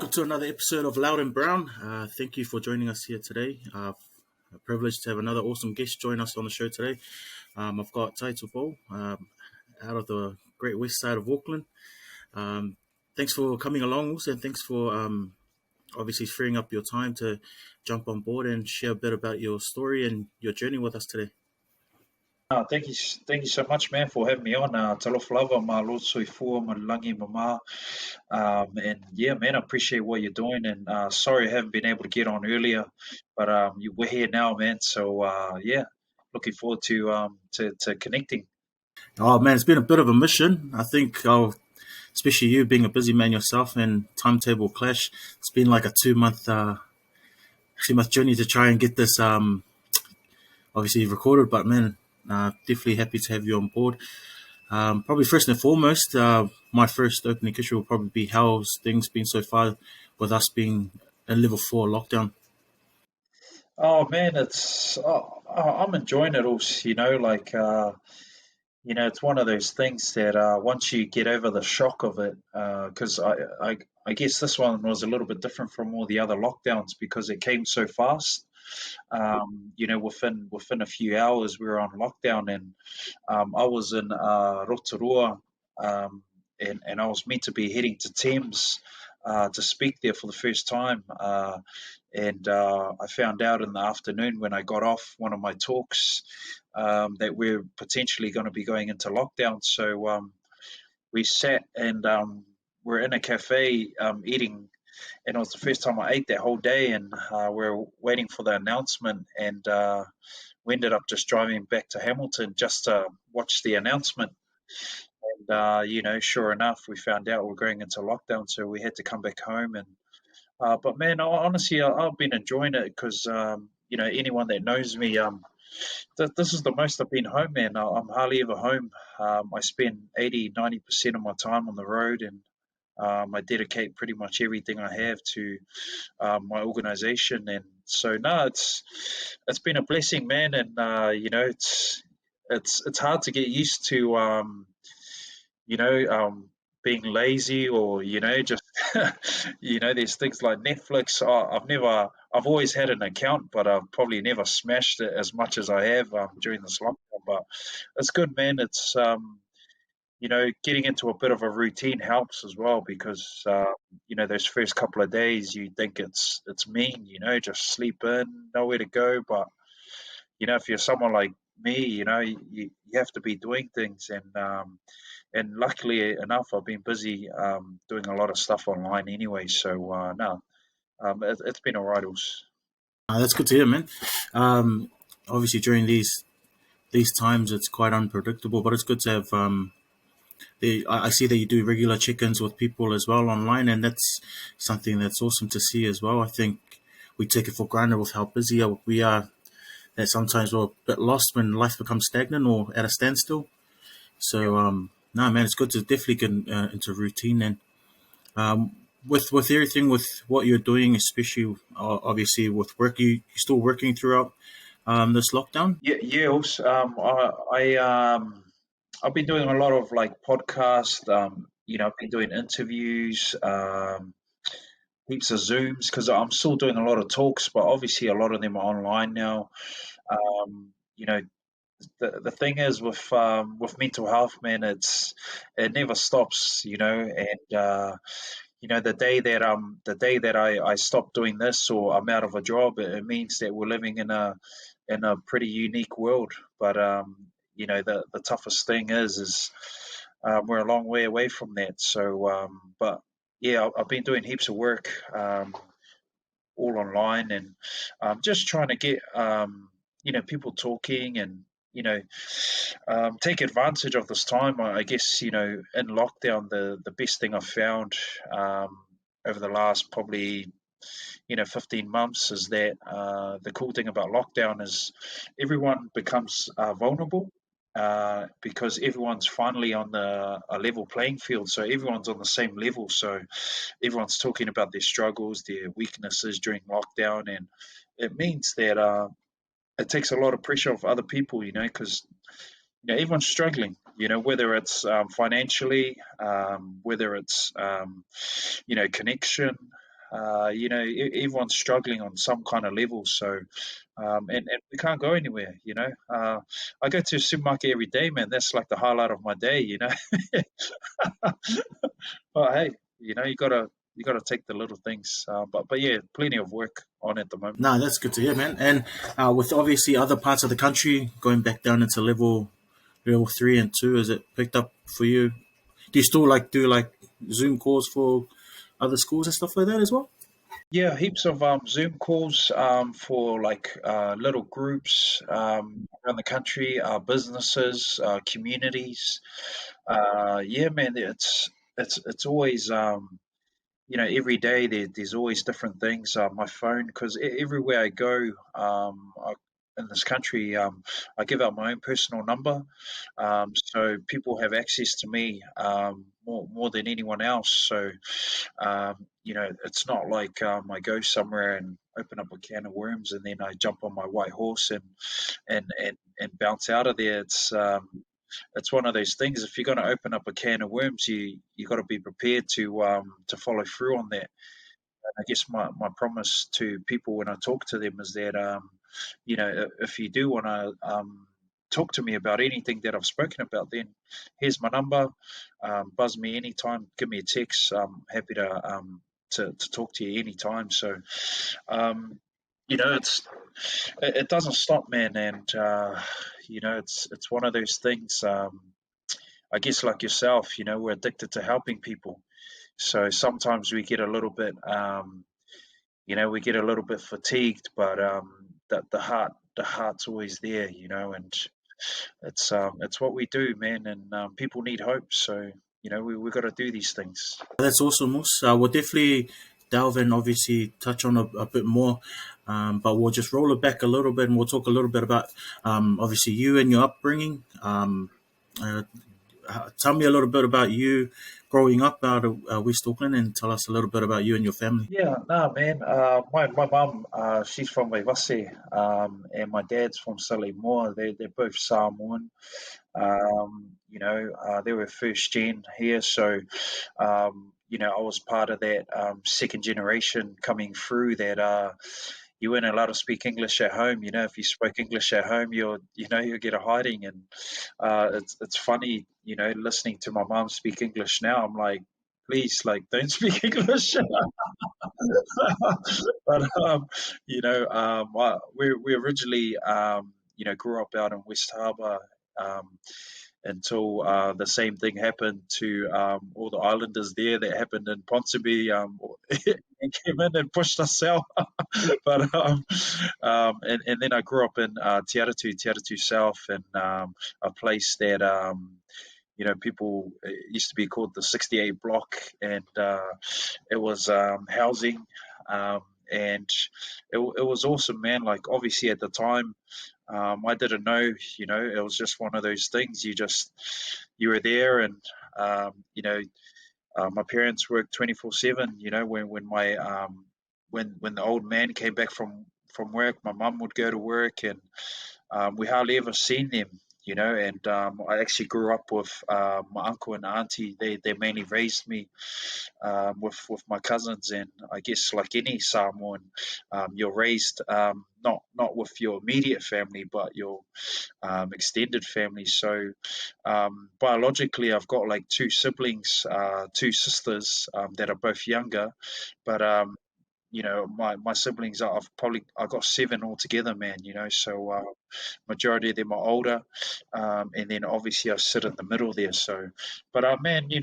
Welcome to another episode of Loud and Brown. Thank you for joining us here today. A privilege to have another awesome guest join us on the show today. I've got Tupou out of the Great West Side of Auckland. Thanks for coming along, also, and thanks for obviously freeing up your time to jump on board and share a bit about your story and your journey with us today. Thank you so much, man, for having me on. Talofa lava, Malo, soifua, malangi, mama. And yeah, man, I appreciate what you're doing. And sorry I haven't been able to get on earlier, but we're here now, man. So yeah, looking forward to connecting. Oh man, it's been a bit of a mission. I think, especially you being a busy man yourself and timetable clash, it's been like a 2 month journey to try and get this obviously recorded. But man, definitely happy to have you on board. Probably first and foremost, my first opening question will probably be how's things been so far with us being in level 4 lockdown. Oh man, I'm enjoying it all. It's one of those things that once you get over the shock of it, because I guess this one was a little bit different from all the other lockdowns because it came so fast. Within a few hours we were on lockdown, and I was in Rotorua, and I was meant to be heading to Thames to speak there for the first time. And I found out in the afternoon when I got off one of my talks that we're potentially going to be going into lockdown. So we sat and we're in a cafe eating, and it was the first time I ate that whole day. And we were waiting for the announcement, and we ended up just driving back to Hamilton just to watch the announcement. And sure enough, we found out we're going into lockdown, so we had to come back home. And but man, honestly, I've been enjoying it because anyone that knows me, this is the most I've been home, man. I'm hardly ever home. I spend 80-90% of my time on the road, and I dedicate pretty much everything I have to my organization. And so, no, it's been a blessing, man. And it's hard to get used to, you know, um, being lazy, or just there's things like Netflix. I've always had an account, but I've probably never smashed it as much as I have during this lockdown. But it's good, man. It's getting into a bit of a routine helps as well because those first couple of days you think it's mean, just sleep in, nowhere to go. But if you're someone like me, you have to be doing things, and luckily enough, I've been busy doing a lot of stuff online anyway. So no, it's been alright. That's good to hear, man. Obviously, during these times, it's quite unpredictable, but it's good to have. I see that you do regular check-ins with people as well online, and that's something that's awesome to see as well. I think we take it for granted with how busy we are, that sometimes we're a bit lost when life becomes stagnant or at a standstill. So, no, man, it's good to definitely get into routine. And with everything, with what you're doing, especially obviously with work, you're still working throughout this lockdown. Yeah, yeah. Also, I've been doing a lot of like podcast. I've been doing interviews, heaps of Zooms because I'm still doing a lot of talks, but obviously a lot of them are online now. Um, you know, the thing is with mental health, man, it never stops. And the day that I stop doing this or I'm out of a job, it means that we're living in a pretty unique world. But the toughest thing is we're a long way away from that. So, but yeah, I've been doing heaps of work, all online, and just trying to get people talking, and take advantage of this time. I guess in lockdown, the best thing I've found over the last probably 15 months is that the cool thing about lockdown is everyone becomes vulnerable because everyone's finally on a level playing field. So everyone's on the same level. So everyone's talking about their struggles, their weaknesses during lockdown, and it means that it takes a lot of pressure off other people, because everyone's struggling. Whether it's financially, whether it's connection, Everyone's struggling on some kind of level. So, and we can't go anywhere. I go to a supermarket every day, man. That's like the highlight of my day. But hey, you gotta take the little things. But yeah, plenty of work on at the moment. No, that's good to hear, man. And with obviously other parts of the country going back down into level 3 and 2, is it picked up for you? Do you still like do like Zoom calls for other schools and stuff like that as well? Yeah, heaps of Zoom calls for like little groups around the country, businesses, communities. Yeah, man, it's always every day there's always different things. My phone, because everywhere I go in this country, I give out my own personal number, so people have access to me more than anyone else. So it's not like I go somewhere and open up a can of worms and then I jump on my white horse and bounce out of there. It's one of those things. If you're going to open up a can of worms, you got to be prepared to follow through on that. And I guess my promise to people when I talk to them is that if you do want to talk to me about anything that I've spoken about, then here's my number. Buzz me anytime. Give me a text. I'm happy to talk to you anytime. So um, it doesn't stop, man, and it's one of those things. I guess like yourself, we're addicted to helping people. So sometimes we get a little bit fatigued, but the heart's always there, and it's what we do, man. And people need hope, so we got to do these things. That's awesome, Moose. We'll definitely delve and obviously touch on a bit more, but we'll just roll it back a little bit and we'll talk a little bit about obviously you and your upbringing. Uh, Tell me a little bit about you growing up out of West Auckland and tell us a little bit about you and your family. Yeah, nah, man. My mum, she's from Waivase, and my dad's from Samoa. They're both Samoan. They were first gen here, so I was part of that second generation coming through. That you weren't allowed to speak English at home. If you spoke English at home, you'll get a hiding. And it's funny, listening to my mum speak English now. I'm like, please, like, don't speak English. But we originally grew up out in West Harbour. Um, until the same thing happened to all the islanders there that happened in Ponsonby, and came in and pushed us out. But and then I grew up in Te Aratu South, and a place that people, it used to be called the 68 block, and it was housing, and it was awesome, man. Like, obviously at the time, I didn't know, it was just one of those things. You were there, and my parents worked 24/7. When the old man came back from work, my mum would go to work, and we hardly ever seen them. And I actually grew up with my uncle and auntie. They mainly raised me with my cousins, and I guess like any Samoan, you're raised not with your immediate family, but your extended family. So biologically, I've got like two siblings, two sisters that are both younger, but my siblings, I got seven altogether, man. So majority of them are older, and then obviously I sit in the middle there. So, but man, we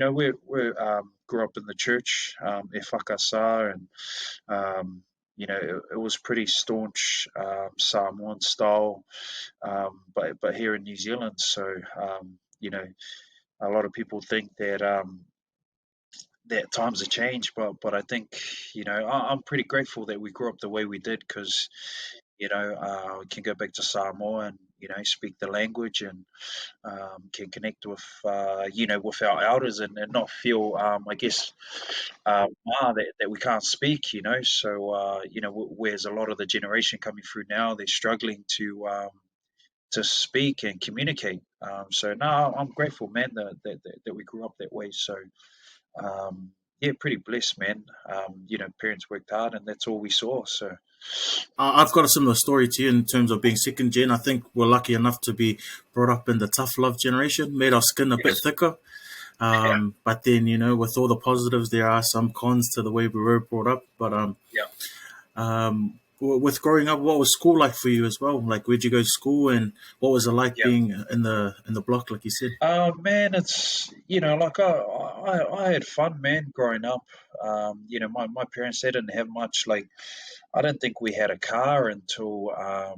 grew up in the church, e whakasā, and it was pretty staunch Samoan style, but here in New Zealand. So a lot of people think that times have changed, but I think I'm pretty grateful that we grew up the way we did, because we can go back to Samoa and speak the language, and can connect with our elders, and not feel I guess that we can't speak. So whereas a lot of the generation coming through now, they're struggling to speak and communicate. So no, I'm grateful, man, that we grew up that way. So. yeah, pretty blessed, man. Parents worked hard, and that's all we saw. So I've got a similar story to you in terms of being second gen. I think we're lucky enough to be brought up in the tough love generation, made our skin a bit yes, thicker. yeah, But then, with all the positives, there are some cons to the way we were brought up. But yeah. with growing up, what was school like for you as well? Like, where'd you go to school, and what was it like Yeah. being in the block, like you said? Man, it's like I had fun, man, growing up. My parents, they didn't have much. Like, I don't think we had a car until I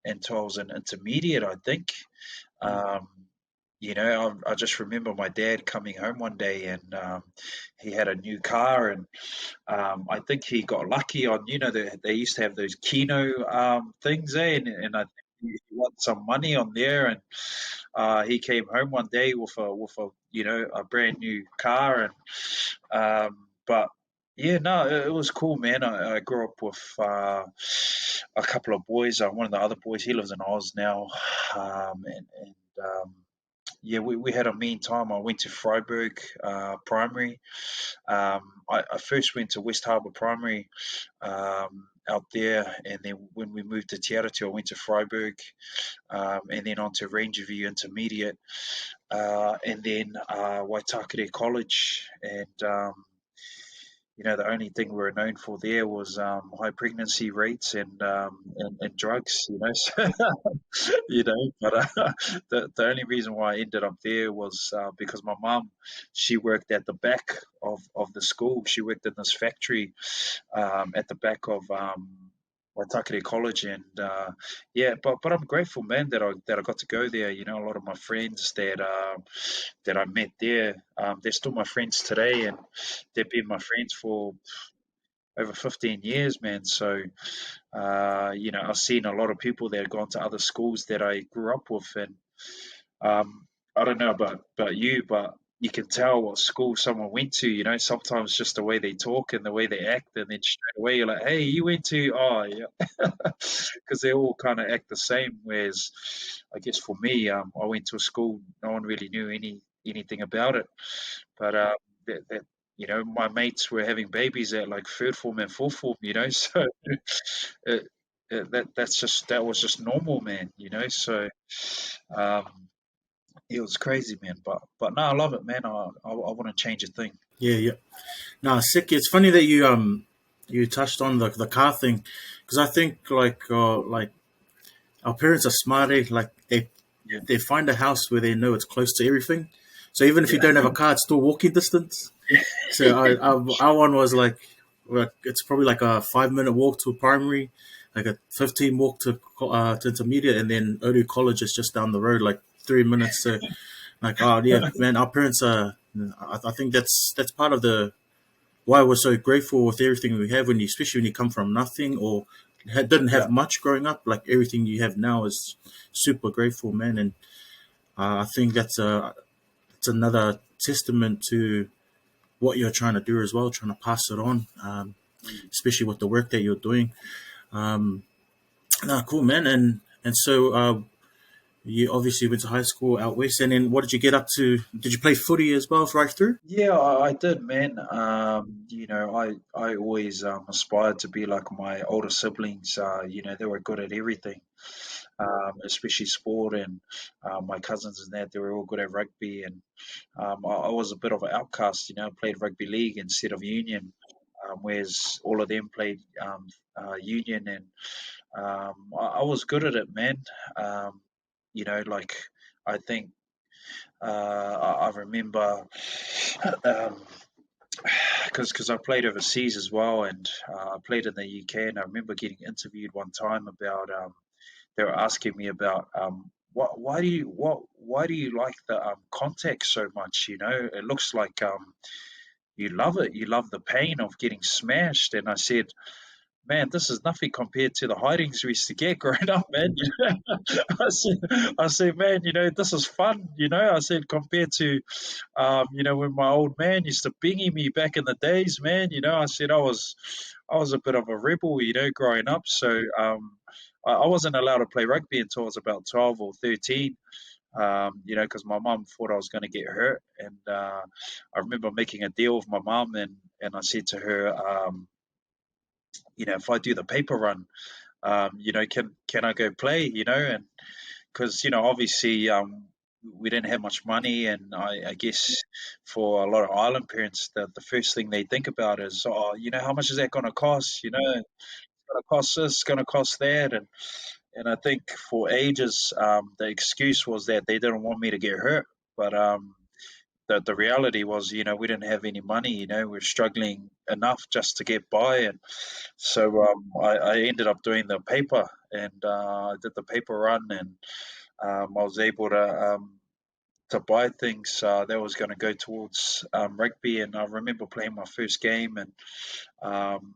was in intermediate, I think. Um, I just remember my dad coming home one day, and he had a new car, and I think he got lucky on, they used to have those Keno things, and I think he won some money on there, and he came home one day with a brand new car, and but yeah, no, it was cool, man. I grew up with a couple of boys. One of the other boys, he lives in Oz now, and yeah, we had a mean time. I went to Freiburg Primary. I first went to West Harbour Primary out there, and then when we moved to Te Aratu, I went to Freiburg, and then on to Rangerview Intermediate, and then Waitakere College. And the only thing we were known for there was high pregnancy rates and drugs. But the only reason why I ended up there was because my mum, she worked at the back of the school. She worked in this factory at the back of Waitakere College, and yeah, but I'm grateful, man, that I got to go there. A lot of my friends that I met there, they're still my friends today, and they've been my friends for over 15 years, man. So I've seen a lot of people that have gone to other schools that I grew up with, and um, I don't know about you, but you can tell what school someone went to. Sometimes just the way they talk and the way they act, and then straight away you're like, "Hey, you went to?" Oh, yeah, because they all kind of act the same. Whereas, I guess for me, I went to a school no one really knew anything about it, but my mates were having babies at like third form and fourth form. So it, that was just normal, man. Um, it was crazy, man. But no, I love it, man. I wouldn't change a thing. Yeah, yeah. No, sick. It's funny that you touched on the car thing, because I think like our parents are smart. Like Yeah, they find a house where they know it's close to everything. So even if you yeah, don't have a car, it's still walking distance. So our one was like it's probably like a 5 minute walk to a primary, like a 15 walk to intermediate, and then Odu College is just down the road, like 3 minutes. So like, oh yeah, man, our parents are. I think that's part of the why we're so grateful with everything we have, especially when you come from nothing or didn't have yeah, much growing up. Like everything you have now is super grateful, man, and I think it's another testament to what you're trying to do as well, trying to pass it on, mm. especially with the work that you're doing. Um, cool, man. And so you obviously went to high school out west, and then what did you get up to? Did you play footy as well right through? Yeah, I did, man. I always aspired to be like my older siblings. They were good at everything, especially sport, and my cousins and that they were all good at rugby, and I was a bit of an outcast. I played rugby league instead of union, whereas all of them played union, and I was good at it, man. Like I think I remember um, because I played overseas as well, and I played in the UK, and I remember getting interviewed one time about they were asking me about why do you like the contact so much? It looks like you love it. You love the pain of getting smashed. And I said, man, this is nothing compared to the hidings we used to get growing up, man. I said, man, this is fun. I said, compared to, when my old man used to bingy me back in the days, man. I said I was a bit of a rebel, growing up. So I wasn't allowed to play rugby until I was about 12 or 13. Because my mum thought I was going to get hurt, and I remember making a deal with my mum, and I said to her, if I do the paper run, can I go play? And because obviously we didn't have much money, and I guess for a lot of island parents, the first thing they think about is, oh, how much is that going to cost? It's going to cost this, it's going to cost that, and I think for ages the excuse was that they didn't want me to get hurt, but the reality was, we didn't have any money. We were struggling enough just to get by, and so I ended up doing the paper, and I did the paper run, and I was able to buy things that was going to go towards rugby. And I remember playing my first game, and um,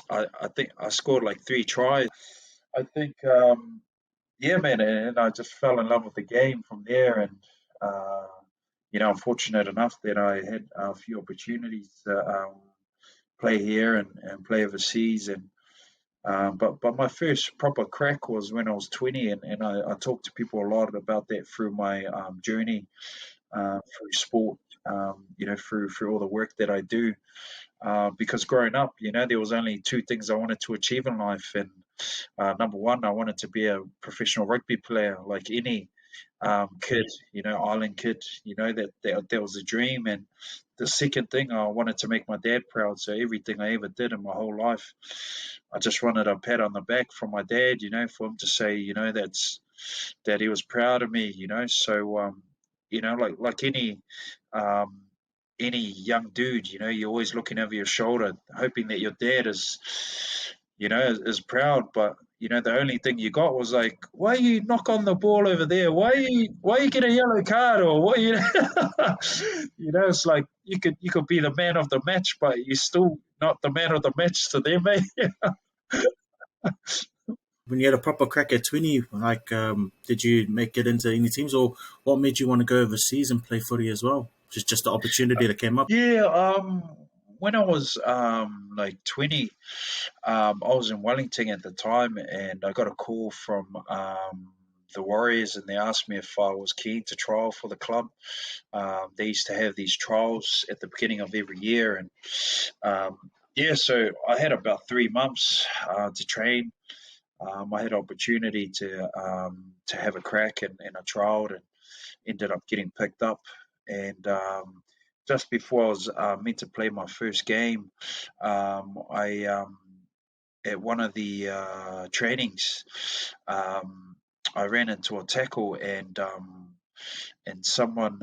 I think I scored like 3 tries. I think, yeah, man, and I just fell in love with the game from there. And I'm fortunate enough that I had a few opportunities to play here and play overseas. And but my first proper crack was when I was 20, and I talked to people a lot about that through my journey through sport, through all the work that I do. Because growing up, there was only two things I wanted to achieve in life, and number one, I wanted to be a professional rugby player, like any kid, island kid, that was a dream. And the second thing, I wanted to make my dad proud. So everything I ever did in my whole life, I just wanted a pat on the back from my dad, for him to say, that he was proud of me, So, like um, any young dude, you're always looking over your shoulder, hoping that your dad is proud. But the only thing you got was like, why you knock on the ball over there? Why you get a yellow card, or what? It's like you could be the man of the match, but you're still not the man of the match to them, eh? When you had a proper crack at 20, like, did you make it into any teams, or what made you want to go overseas and play footy as well? Just the opportunity that came up. Yeah, when I was like 20, I was in Wellington at the time, and I got a call from the Warriors, and they asked me if I was keen to trial for the club. They used to have these trials at the beginning of every year, and yeah, so I had about 3 months to train. I had opportunity to have a crack, and I trialed and ended up getting picked up. And just before I was meant to play my first game, I at one of the trainings, um, I ran into a tackle, and someone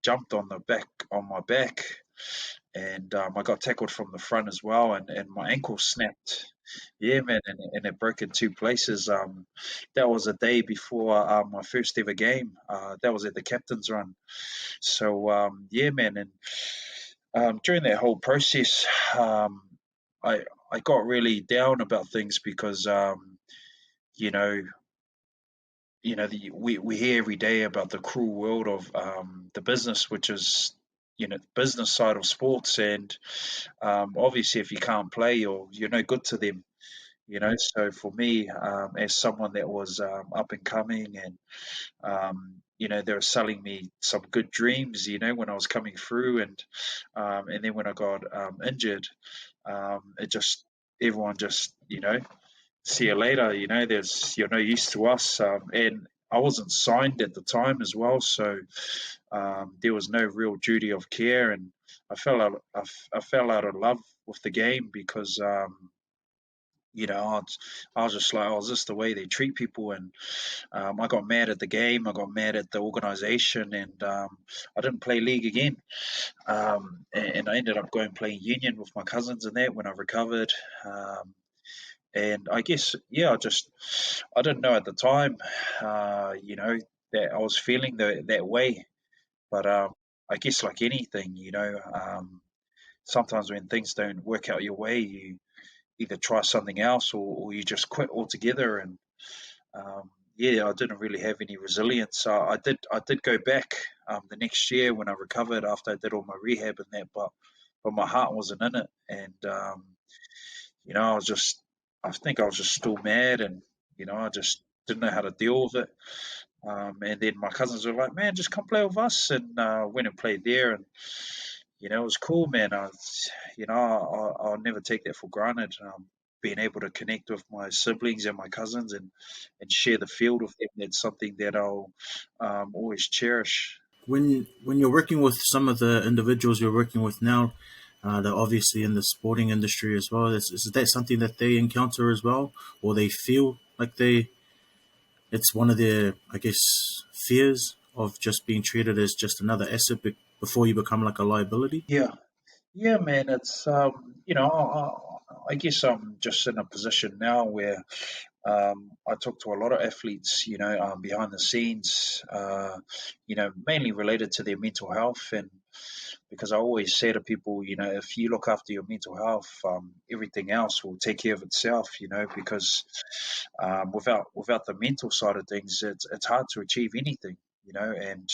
jumped on my back, and I got tackled from the front as well, and my ankle snapped. Yeah, man, and it broke in two places. That was a day before my first ever game. That was at the captain's run. So yeah, man, and during that whole process, um, I got really down about things because you know we hear every day about the cruel world of the business, which is the business side of sports, and obviously if you can't play, you're no good to them. So for me, as someone that was up and coming, and they were selling me some good dreams, when I was coming through, and then when I got injured, it just everyone just see you later. There's you're no use to us, and I wasn't signed at the time as well, so there was no real duty of care, and I fell out of love with the game because I was just like, oh, is this the way they treat people? And I got mad at the game, I got mad at the organization, and I didn't play league again. And I ended up going playing union with my cousins and that when I recovered. And I guess, yeah, I didn't know at the time, that I was feeling that way. But I guess, like anything, sometimes when things don't work out your way, you either try something else, or you just quit altogether. And yeah, I didn't really have any resilience. So I did go back the next year when I recovered after I did all my rehab and that, but my heart wasn't in it, and I was just, I think I was just still mad, and I just didn't know how to deal with it. And then my cousins were like, "Man, just come play with us," and went and played there, and it was cool, man. I'll never take that for granted. Being able to connect with my siblings and my cousins and share the field with them, that's something that I'll always cherish. When you're working with some of the individuals you're working with now, they're obviously in the sporting industry as well. Is that something that they encounter as well, or they feel like it's one of their, I guess, fears of just being treated as just another asset before you become like a liability? Yeah, yeah, man. It's I guess I'm just in a position now where I talk to a lot of athletes, behind the scenes, mainly related to their mental health. And because I always say to people, if you look after your mental health, everything else will take care of itself, because without the mental side of things, it's hard to achieve anything, and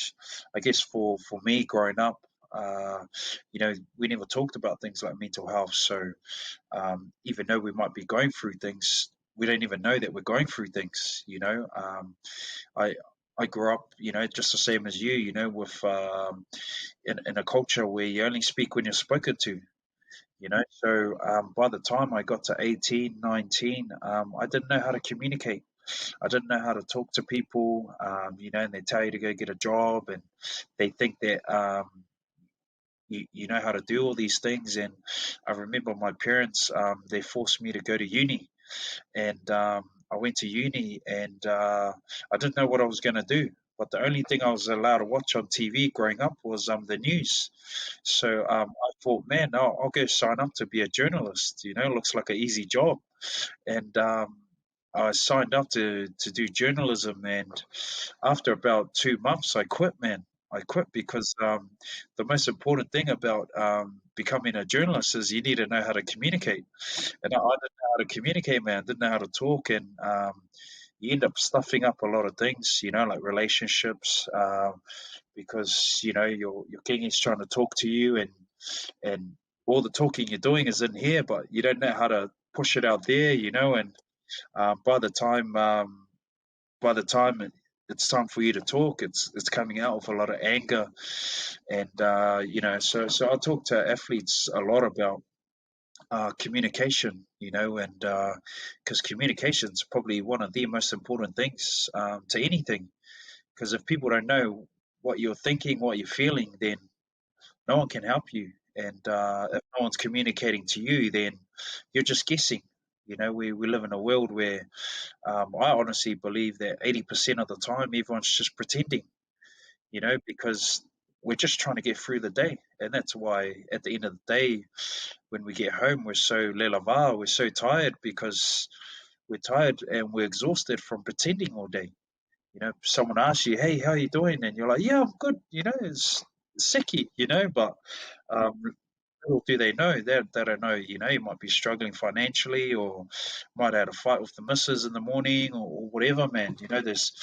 I guess for me growing up, we never talked about things like mental health. So even though we might be going through things, we don't even know that we're going through things. I I grew up, just the same as you, with in a culture where you only speak when you're spoken to. So by the time I got to 18, 19, I didn't know how to communicate. I didn't know how to talk to people, and they tell you to go get a job, and they think that you know how to do all these things. And I remember my parents, they forced me to go to uni, and I went to uni, and I didn't know what I was going to do. But the only thing I was allowed to watch on TV growing up was the news. So I thought, man, I'll go sign up to be a journalist. Looks like an easy job. And I signed up to do journalism, and after about 2 months, I quit, man. I quit because the most important thing about becoming a journalist is you need to know how to communicate. And I didn't know how to communicate, man. Didn't know how to talk, and you end up stuffing up a lot of things, like relationships, because your king is trying to talk to you, and all the talking you're doing is in here, but you don't know how to push it out there, and by the time it's time for you to talk, it's coming out with a lot of anger, and so I talk to athletes a lot about communication, and because communication is probably one of the most important things to anything. Because if people don't know what you're thinking, what you're feeling, then no one can help you. And if no one's communicating to you, then you're just guessing. We live in a world where I honestly believe that 80% of the time everyone's just pretending, because we're just trying to get through the day. And that's why at the end of the day, when we get home, we're so lelava, we're so tired because we're tired and we're exhausted from pretending all day. Someone asks you, "Hey, how you doing?" And you're like, "Yeah, I'm good." It's sicky, but um, little do they know that they don't know. You might be struggling financially, or might have had a fight with the missus in the morning, or whatever, man. There's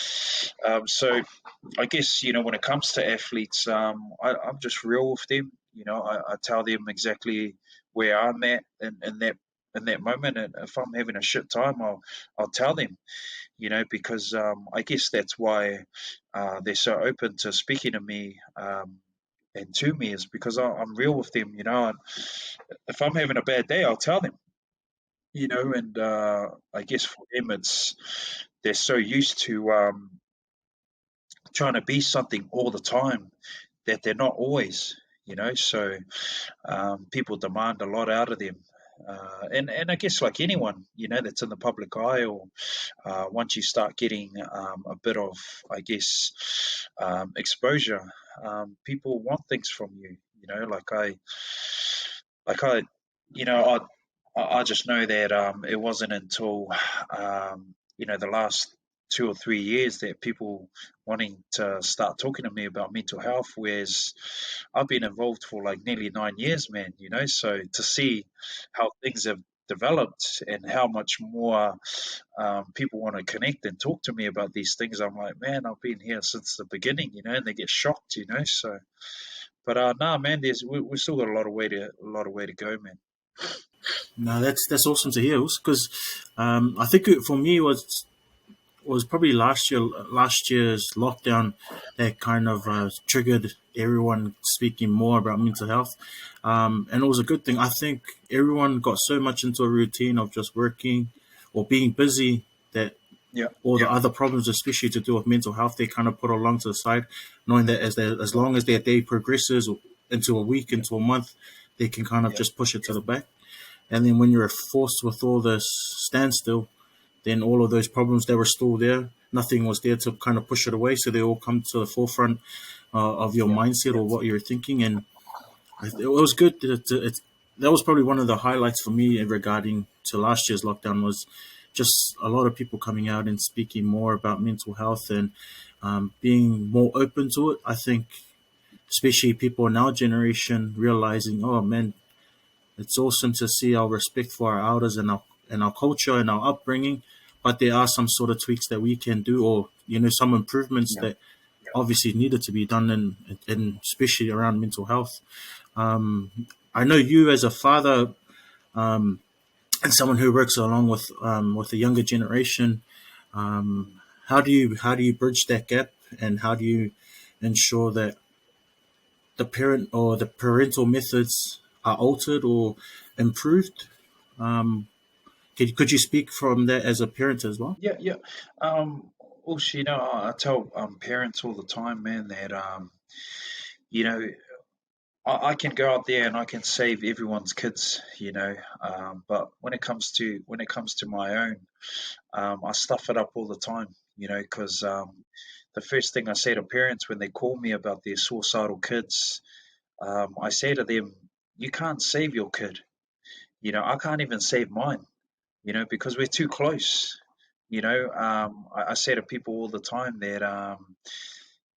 so I guess when it comes to athletes, I'm just real with them. I tell them exactly where I'm at in that moment, and if I'm having a shit time, I'll tell them. Because I guess that's why they're so open to speaking to me. And to me is because I'm real with them, and if I'm having a bad day, I'll tell them, and I guess for them, they're so used to trying to be something all the time that they're not always, so people demand a lot out of them. And I guess like anyone, that's in the public eye, or once you start getting a bit of, I guess, exposure, people want things from you. Like I, you know, I just know that it wasn't until the last 2 or 3 years that people wanting to start talking to me about mental health, whereas I've been involved for like nearly 9 years, man. So to see how things have developed and how much more people want to connect and talk to me about these things, I'm like, man, I've been here since the beginning, and they get shocked, so. But nah, man, we still got a lot of way to go, man. No, that's awesome to hear. Because I think for me, was probably last year's lockdown that kind of triggered everyone speaking more about mental health, and it was a good thing. I think everyone got so much into a routine of just working or being busy that Yeah. all the other problems, especially to do with mental health, they kind of put along to the side, knowing that as long as their day progresses into a week, Yeah. into a month, they can kind of Yeah. just push it to the back. And then when you're forced with all this standstill, then all of those problems that were still there, nothing was there to kind of push it away. So they all come to the forefront of your Yeah. mindset or what you're thinking. And it was good. That was probably one of the highlights for me regarding to last year's lockdown was just a lot of people coming out and speaking more about mental health and being more open to it. I think, especially people in our generation, realizing, oh man, it's awesome to see our respect for our elders and our culture and our upbringing, but there are some sort of tweaks that we can do, or some improvements Yeah. that obviously needed to be done, and especially around mental health. Um, I know you as a father um, and someone who works along with the younger generation. Um, Mm. how do you bridge that gap, and how do you ensure that the parent or the parental methods are altered or improved? Um, could you speak from that as a parent as well? Yeah. Yeah. Um, Also, I tell parents all the time, man, that you know, I can go out there and I can save everyone's kids, but when it comes to my own, I stuff it up all the time, because the first thing I say to parents when they call me about their suicidal kids, I say to them, "You can't save your kid. I can't even save mine. Because we're too close." I say to people all the time that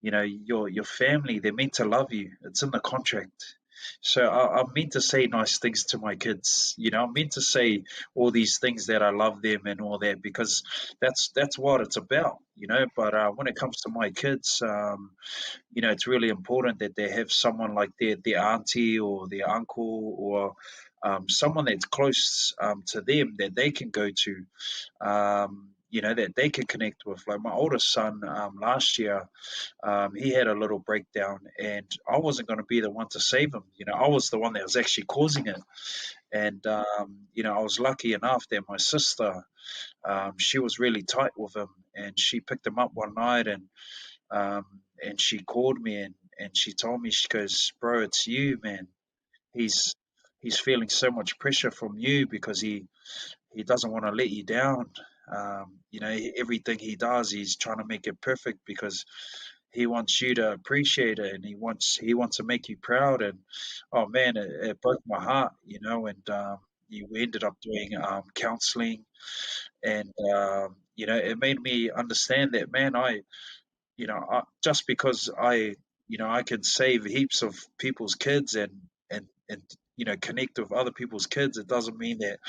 your family, they're meant to love you. It's in the contract. So I'm meant to say nice things to my kids. I'm meant to say all these things that I love them and all that because that's what it's about. But when it comes to my kids, it's really important that they have someone like their auntie or their uncle or someone that's close to them that they can go to, that they can connect with. Like my oldest son last year, he had a little breakdown, and I wasn't going to be the one to save him. I was the one that was actually causing it. And, I was lucky enough that my sister, she was really tight with him, and she picked him up one night and she called me and she told me, she goes, "Bro, it's you, man. He's, he's feeling so much pressure from you because he doesn't want to let you down. Everything he does, he's trying to make it perfect because he wants you to appreciate it and he wants to make you proud." And oh man, it broke my heart, and we ended up doing counseling, and it made me understand that, man, just because I can save heaps of people's kids and connect with other people's kids, it doesn't mean that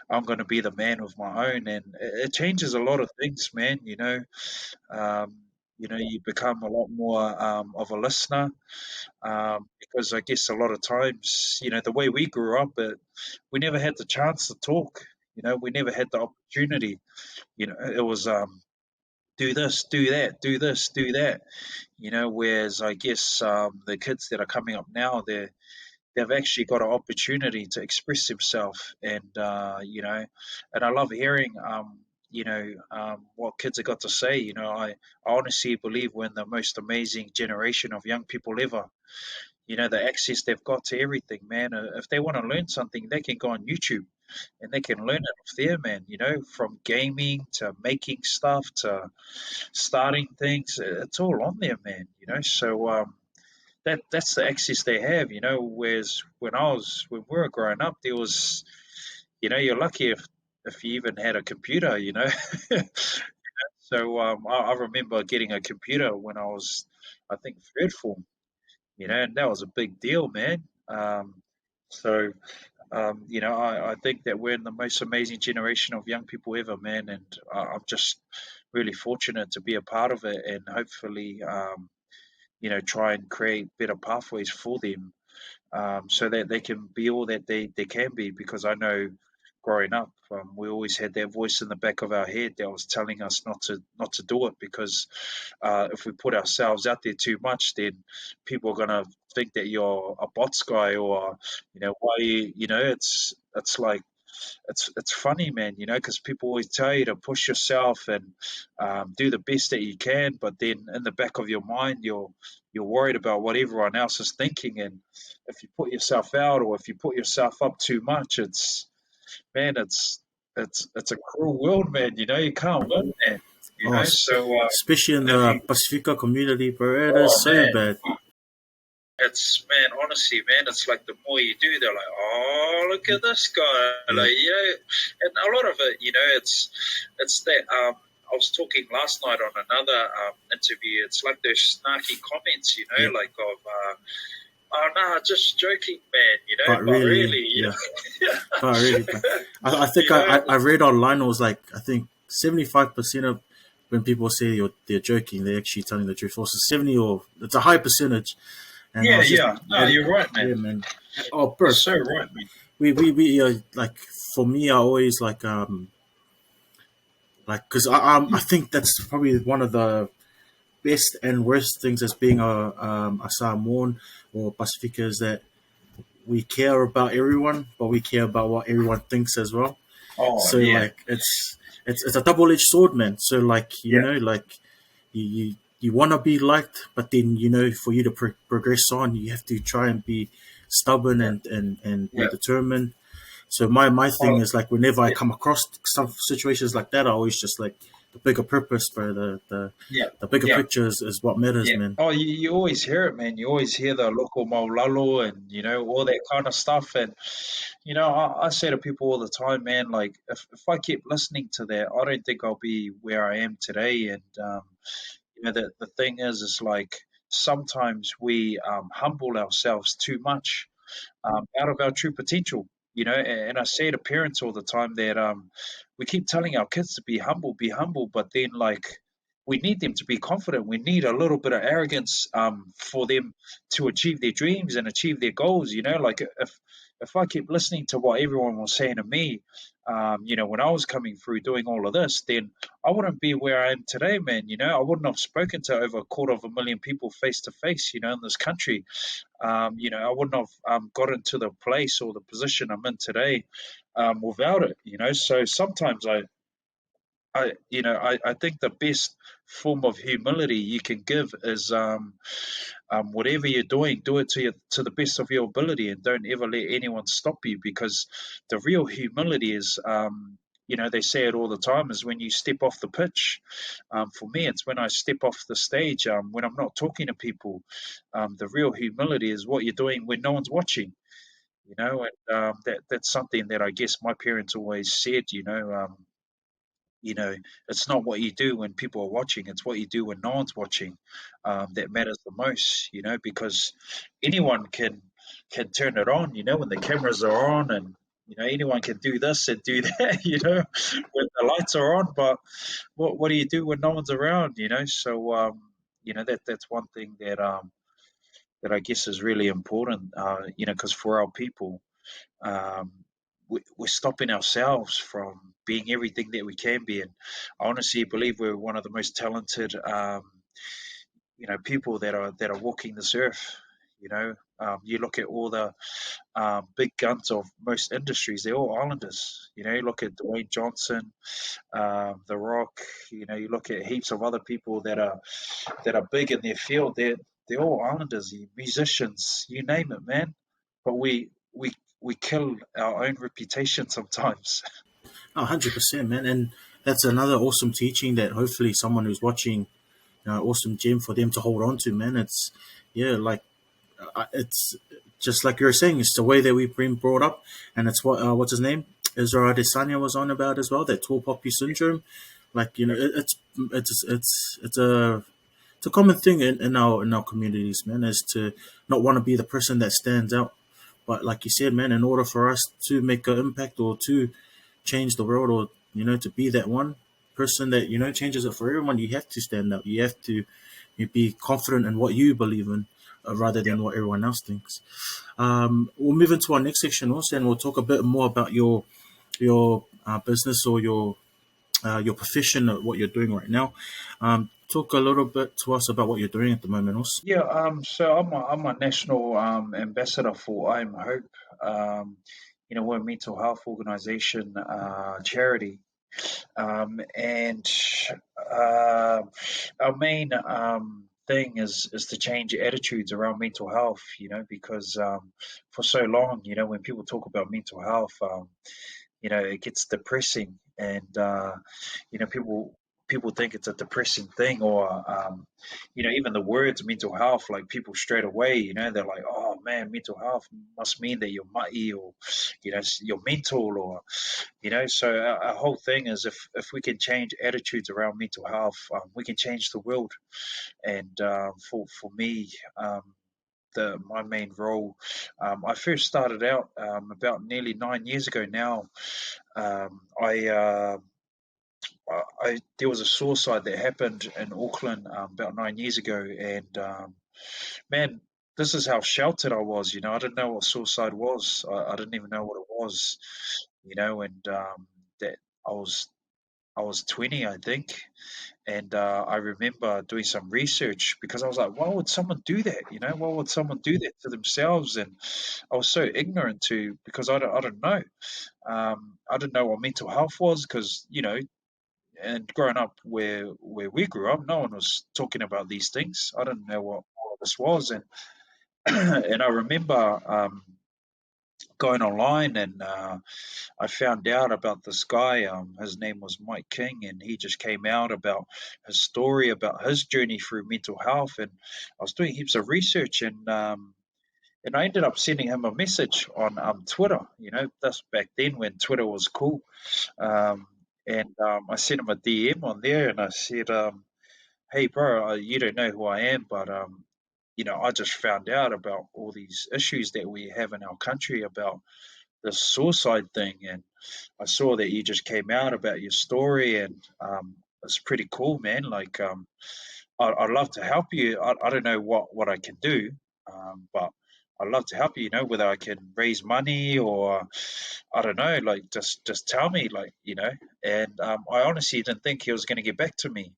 I'm going to be the man with my own. And it changes a lot of things, man. um, you become a lot more of a listener, because I guess a lot of times, the way we grew up, we never had the chance to talk. We never had the opportunity. It was do this, do that, do this, do that. Whereas I guess the kids that are coming up now, they've actually got an opportunity to express themselves, and I love hearing what kids have got to say. I honestly believe we're in the most amazing generation of young people ever. The access they've got to everything, man. If they want to learn something, they can go on YouTube and they can learn it off there, man. From gaming to making stuff to starting things, it's all on there, man. So that's the access they have. Whereas when we were growing up, there was, you're lucky if you even had a computer. So I remember getting a computer when I was, I think, third form. And that was a big deal, man. So I think that we're in the most amazing generation of young people ever, man, and I'm just really fortunate to be a part of it, and hopefully, try and create better pathways for them, so that they can be all that they can be. Because I know growing up. We always had that voice in the back of our head that was telling us not to do it because if we put ourselves out there too much, then people are gonna think that you're a bots guy or why it's like it's funny, man, because people always tell you to push yourself and do the best that you can, but then in the back of your mind, you're worried about what everyone else is thinking, and if you put yourself out or if you put yourself up too much, it's man, it's a cruel world, man. You can't win, man. Oh, So especially in if the you, Pacifica community, bro, it is oh so man, bad. it's man, honestly, man, it's like the more you do, they're like, oh, look at this guy, Yeah, like and a lot of it, it's that. I was talking last night on another interview. It's like those snarky comments, yeah. like of, oh no, just joking, man, But but really, really, yeah. But really, but I think you know, I read online, it was like, I think 75% of when people say they're joking, they're actually telling the truth. Also 70, or it's a high percentage. And I yeah, was just, yeah, no, and you're right, man. yeah, man. Oh, bro, You're so right, man. we like, for me, I always like, because I think that's probably one of the best and worst things as being a Samoan or Pacifica, is that we care about everyone, but we care about what everyone thinks as well. Oh So yeah, like, it's a double edged sword, man. So like, yeah, like, you want to be liked, but then for you to progress on, you have to try and be stubborn yeah, and be yeah. determined. So my thing Oh, is, like, whenever I yeah, come across some situations like that, I always just like, the bigger purpose, for yeah, the bigger yeah. picture is what matters, Yeah. man. Oh, you always hear it, man. You always hear the local maulalo and, all that kind of stuff. And, I say to people all the time, man, like, if I keep listening to that, I don't think I'll be where I am today. And, the thing is like, sometimes we humble ourselves too much out of our true potential. And I say to parents all the time that we keep telling our kids to be humble, but then like we need them to be confident. We need a little bit of arrogance for them to achieve their dreams and achieve their goals. Like if I keep listening to what everyone was saying to me, when I was coming through doing all of this, then I wouldn't be where I am today, man. I wouldn't have spoken to over 250,000 people face to face, in this country. I wouldn't have gotten to the place or the position I'm in today without it. So sometimes I think the best form of humility you can give is whatever you're doing, do it to the best of your ability, and don't ever let anyone stop you. Because the real humility is, they say it all the time, is when you step off the pitch. For me, it's when I step off the stage, when I'm not talking to people. The real humility is what you're doing when no one's watching. And that's something that I guess my parents always said. You know, it's not what you do when people are watching; it's what you do when no one's watching that matters the most. Because anyone can turn it on. When the cameras are on, and anyone can do this and do that. When the lights are on, but what do you do when no one's around? So that's one thing that I guess is really important. Because for our people um, we're stopping ourselves from being everything that we can be. And I honestly believe we're one of the most talented, people that are walking this earth. You look at all the big guns of most industries; they're all islanders. You look at Dwayne Johnson, The Rock. You look at heaps of other people that are big in their field. They're all islanders, musicians, you name it, man. But we kill our own reputation sometimes. 100%, man. And that's another awesome teaching that hopefully someone who's watching, awesome gem for them to hold on to, man. It's, yeah, like, it's just like you were saying, it's the way that we've been brought up. And it's what's his name, Israel Adesanya, was on about as well, that tall poppy syndrome. Like, it's a common thing in our communities, man, is to not want to be the person that stands out. But like you said, man, in order for us to make an impact, or to change the world, or to be that one person that changes it for everyone, you have to stand out. You have to, be confident in what you believe in, rather Yeah, than what everyone else thinks. We'll move into our next section also, and we'll talk a bit more about your your business or your profession, what you're doing right now. Talk a little bit to us about what you're doing at the moment, also. Yeah, so I'm a national ambassador for I'm Hope. We're a mental health organization, charity, and uh, our main thing is to change attitudes around mental health. Because for so long, when people talk about mental health, it gets depressing, and people think it's a depressing thing, or even the words mental health, like people straight away, they're like, oh man, mental health must mean that you're mighty, or you're mental, or so our whole thing is, if we can change attitudes around mental health, we can change the world. And for me, my main role, I first started out about nearly 9 years ago now. There was a suicide that happened in Auckland about 9 years ago, and man, this is how sheltered I was. I didn't know what suicide was. I didn't even know what it was. And that I was I was 20, I think, and I remember doing some research, because I was like, why would someone do that? Why would someone do that to themselves? And I was so ignorant to, because I don't know. I didn't know what mental health was, because and growing up where we grew up, no one was talking about these things. I didn't know what all of this was, and and I remember going online, and I found out about this guy. His name was Mike King, and he just came out about his story, about his journey through mental health. And I was doing heaps of research, and I ended up sending him a message on Twitter. That's back then when Twitter was cool. Um, and I sent him a DM on there, and I said, "Hey, bro, you don't know who I am, but I just found out about all these issues that we have in our country about the suicide thing, and I saw that you just came out about your story, and it's pretty cool, man. Like, I'd love to help you. I don't know what I can do, but I'd love to help you. Whether I can raise money, or I don't know, like just tell me, like, And I honestly didn't think he was going to get back to me.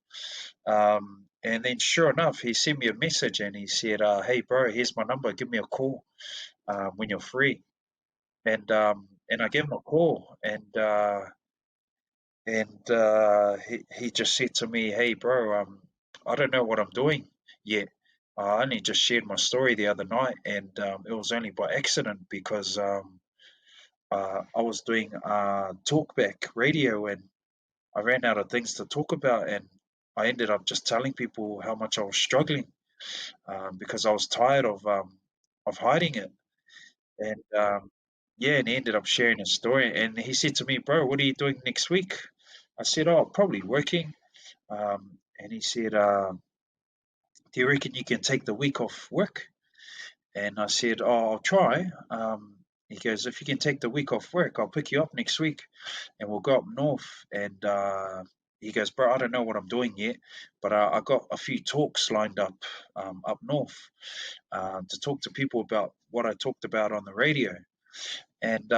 And then, sure enough, he sent me a message, and he said, "Hey, bro, here's my number. Give me a call when you're free." And I gave him a call, and he just said to me, "Hey, bro, I don't know what I'm doing yet. I only just shared my story the other night, and it was only by accident, because I was doing talkback radio, and I ran out of things to talk about, and I ended up just telling people how much I was struggling, because I was tired of hiding it." And yeah, and he ended up sharing his story. And he said to me, "Bro, what are you doing next week?" I said, "Oh, probably working." And he said, "Do you reckon you can take the week off work?" And I said, "Oh, I'll try." He goes, "If you can take the week off work, I'll pick you up next week, and we'll go up north." And he goes, "Bro, I don't know what I'm doing yet, but I got a few talks lined up north, to talk to people about what I talked about on the radio." And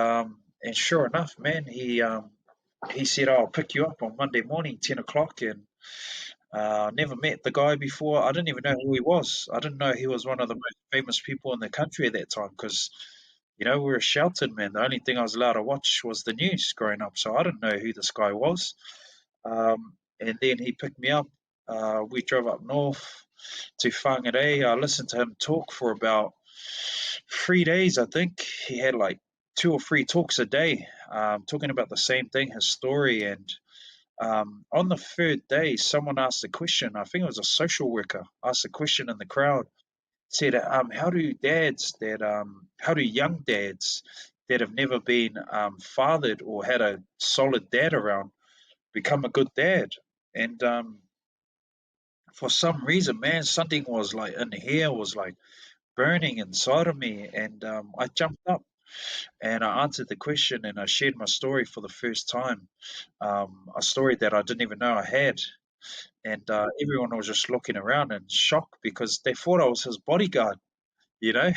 sure enough, man, he said, "Oh, I'll pick you up on Monday morning, 10 o'clock." And never met the guy before. I didn't even know who he was. I didn't know he was one of the most famous people in the country at that time, because we were sheltered, man. The only thing I was allowed to watch was the news growing up, so I didn't know who this guy was. And then he picked me up. We drove up north to Whangarei. I listened to him talk for about 3 days, I think. He had like 2 or 3 talks a day, talking about the same thing, his story. And on the third day, someone asked a question. I think it was a social worker asked a question in the crowd. Said, how do young dads that have never been fathered or had a solid dad around become a good dad?" And for some reason, man, something was like in here was like burning inside of me, and I jumped up and I answered the question, and I shared my story for the first time, a story that I didn't even know I had. And everyone was just looking around in shock, because they thought I was his bodyguard, you know.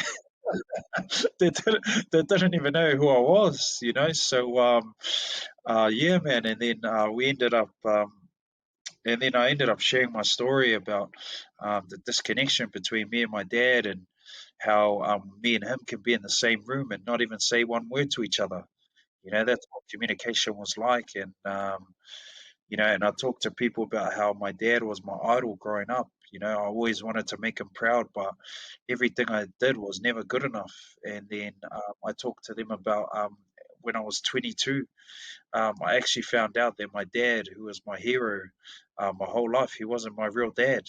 they didn't even know who I was, you know. So yeah, man. And then we ended up, and then I ended up sharing my story about the disconnection between me and my dad, and how me and him can be in the same room and not even say one word to each other. You know, that's what communication was like. And you know, and I talked to people about how my dad was my idol growing up. You know, I always wanted to make him proud, but everything I did was never good enough. And then I talked to them about when I was 22, I actually found out that my dad, who was my hero my whole life, he wasn't my real dad.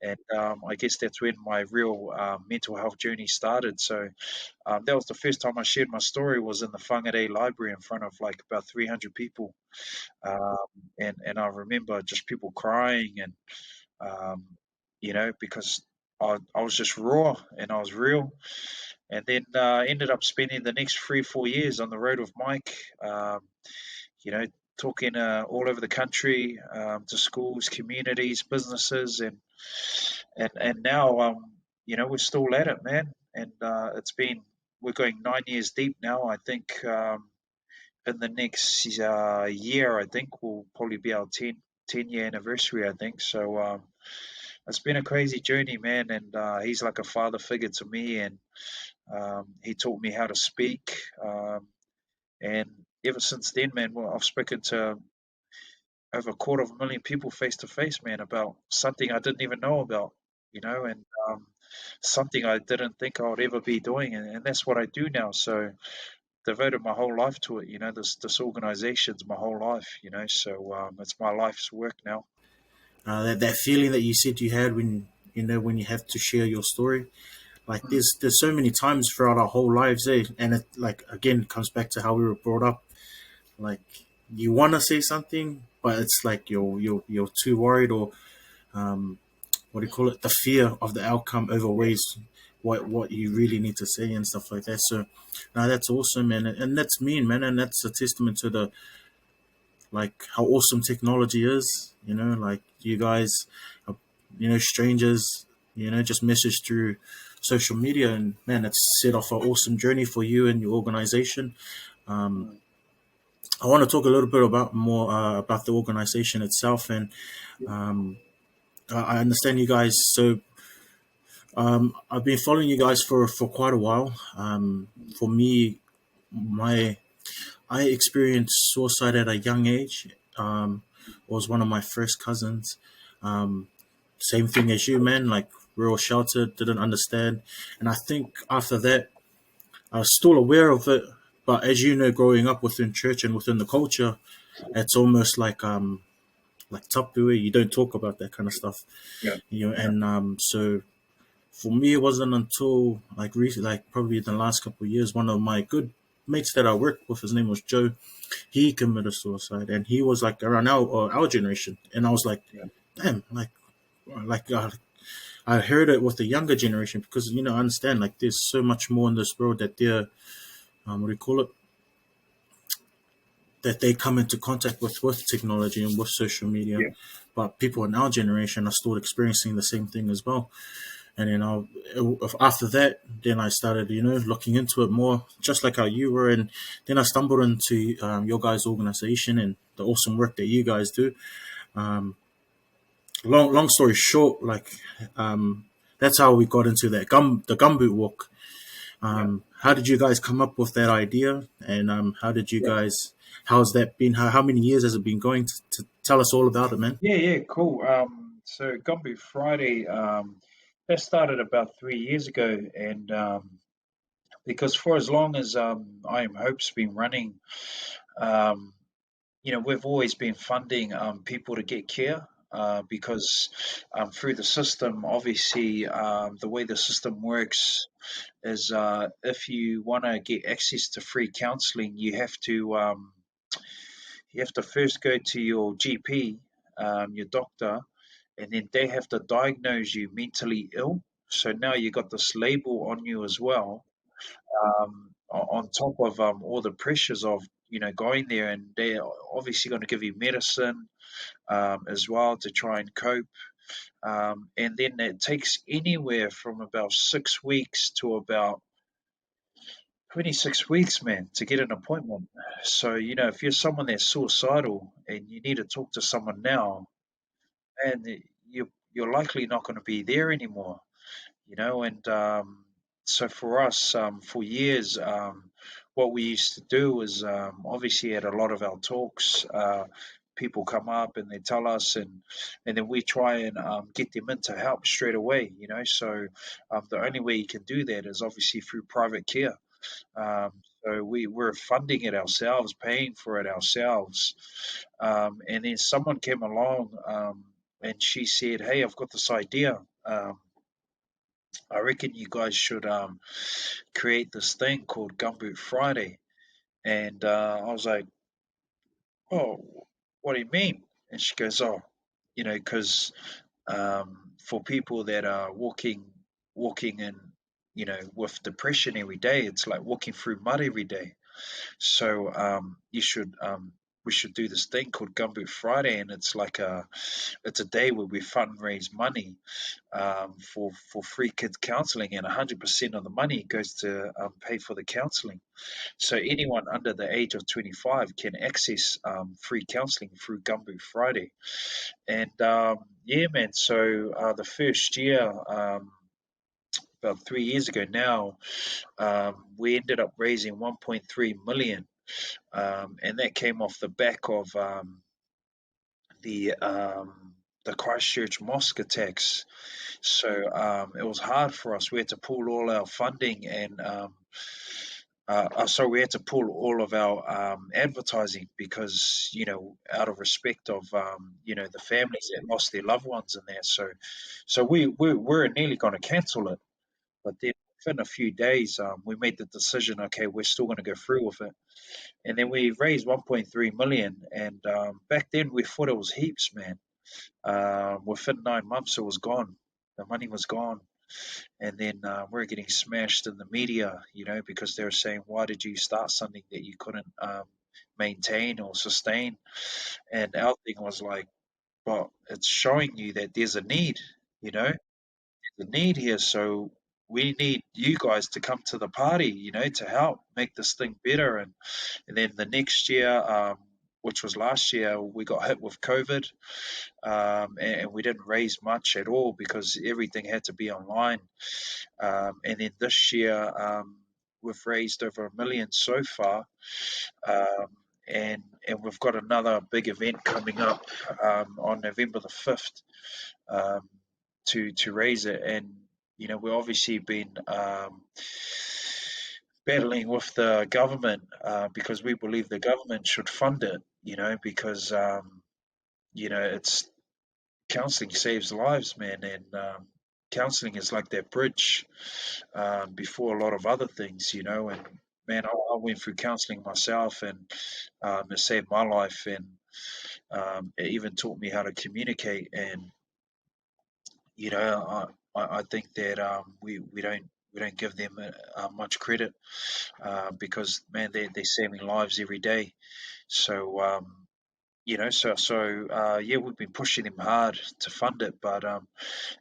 And I guess that's when my real mental health journey started. So that was the first time I shared my story, was in the Whangarei Library in front of like about 300 people. Um, and I remember just people crying, and um, you know, because I was just raw and I was real. And then ended up spending the next 3 4 years on the road with Mike. You know, talking all over the country, to schools, communities, businesses, and now you know, we're still at it, man. And it's been, we're going 9 years deep now. I think in the next year, I think will probably be our 10 year anniversary. I think so. It's been a crazy journey, man. And he's like a father figure to me, and he taught me how to speak. And ever since then, man, well, I've spoken to over a quarter of a million people face to face, man, about something I didn't even know about, you know, and something I didn't think I would ever be doing, and that's what I do now. So devoted my whole life to it, you know. This organization's my whole life, you know. So it's my life's work now. That feeling that you said you had when when you have to share your story. Like Mm, there's so many times throughout our whole lives, and it like again comes back to how we were brought up. Like you want to say something, but it's like you're too worried, or what do you call it? The fear of the outcome yeah. overweighs what you really need to say and stuff like that. So, now that's awesome, man, and that's mean, man, and that's a testament to the like how awesome technology is. Like you guys, are, strangers, just message through social media, and man, it's set off an awesome journey for you and your organization. Um, Mm, I want to talk a little bit about more about the organization itself, and yeah. um, I understand you guys. So I've been following you guys for quite a while. Mm, For me, my I experienced suicide at a young age. It was one of my first cousins. Um, Same thing as you, man. Like real sheltered, didn't understand, and I think after that, I was still aware of it. But as you know, growing up within church and within the culture, it's almost like Tupou. You don't talk about that kind of stuff, Yeah. Yeah. And so for me, it wasn't until like recently, like probably in the last couple of years, one of my good mates that I worked with, his name was Joe. He committed suicide, and he was like around our generation, and I was like, Yeah. damn, like I heard it with the younger generation because I understand like there's so much more in this world that they're what do you call it, that they come into contact with technology and with social media, Yeah. but people in our generation are still experiencing the same thing as well. And then after that, then I started, looking into it more, just like how you were. And then I stumbled into your guys' organization and the awesome work that you guys do. Um, long story short, like that's how we got into the gumboot walk. Yeah. How did you guys come up with that idea? And how did you Yeah. guys? How's that been? How many years has it been going? To tell us all about it, man. Yeah. Yeah. Cool. So Gumby Friday, that started about 3 years ago, and because for as long as I Am Hope's been running, um, you know, we've always been funding people to get care. Because through the system, obviously, the way the system works is if you want to get access to free counselling, you have to first go to your GP, your doctor, and then they have to diagnose you mentally ill. So now you got this label on you as well, on top of all the pressures of going there, and they're obviously going to give you medicine as well to try and cope. And then it takes anywhere from about 6 weeks to about 26 weeks, man, to get an appointment. So, if you're someone that's suicidal and you need to talk to someone now, and you're likely not going to be there anymore, and so for us, for years, what we used to do is obviously at a lot of our talks, people come up and they tell us, and then we try and get them into help straight away, so the only way you can do that is obviously through private care. um, so we're funding it ourselves, paying for it ourselves. And then someone came along, and she said, "Hey, I've got this idea. I reckon you guys should create this thing called Gumboot Friday." And I was like, "Oh, what do you mean?" And she goes, "Oh, because for people that are walking in, with depression every day, it's like walking through mud every day. So we should do this thing called Gumboot Friday, and it's a day where we fundraise money for free kids counselling, and 100% of the money goes to pay for the counselling. So anyone under the age of 25 can access free counselling through Gumboot Friday." And yeah, man. So the first year, about 3 years ago now, we ended up raising 1.3 million, and that came off the back of the Christchurch mosque attacks. So it was hard for us. We had to pull all our funding, and so we had to pull all of our advertising because, out of respect of, the families that lost their loved ones in there. So we were nearly going to cancel it, but then within a few days, we made the decision. Okay, we're still going to go through with it, and then we raised 1.3 million. And back then we thought it was heaps, man. Within 9 months, it was gone. The money was gone. And then we're getting smashed in the media, because they're saying, "Why did you start something that you couldn't maintain or sustain?" And our thing was like, "Well, it's showing you that there's a need, the need here. So we need you guys to come to the party, to help make this thing better." And then the next year, which was last year, we got hit with COVID, and we didn't raise much at all because everything had to be online. And then this year, we've raised over 1 million so far, um, and we've got another big event coming up on November the 5th, um, to raise it. And we've obviously been battling with the government, because we believe the government should fund it. Because it's counseling saves lives, man, and counseling is like that bridge before a lot of other things. And man, I went through counseling myself, and it saved my life, and it even taught me how to communicate. And I think that we don't give them much credit, because man, they're saving lives every day. So yeah, we've been pushing them hard to fund it, but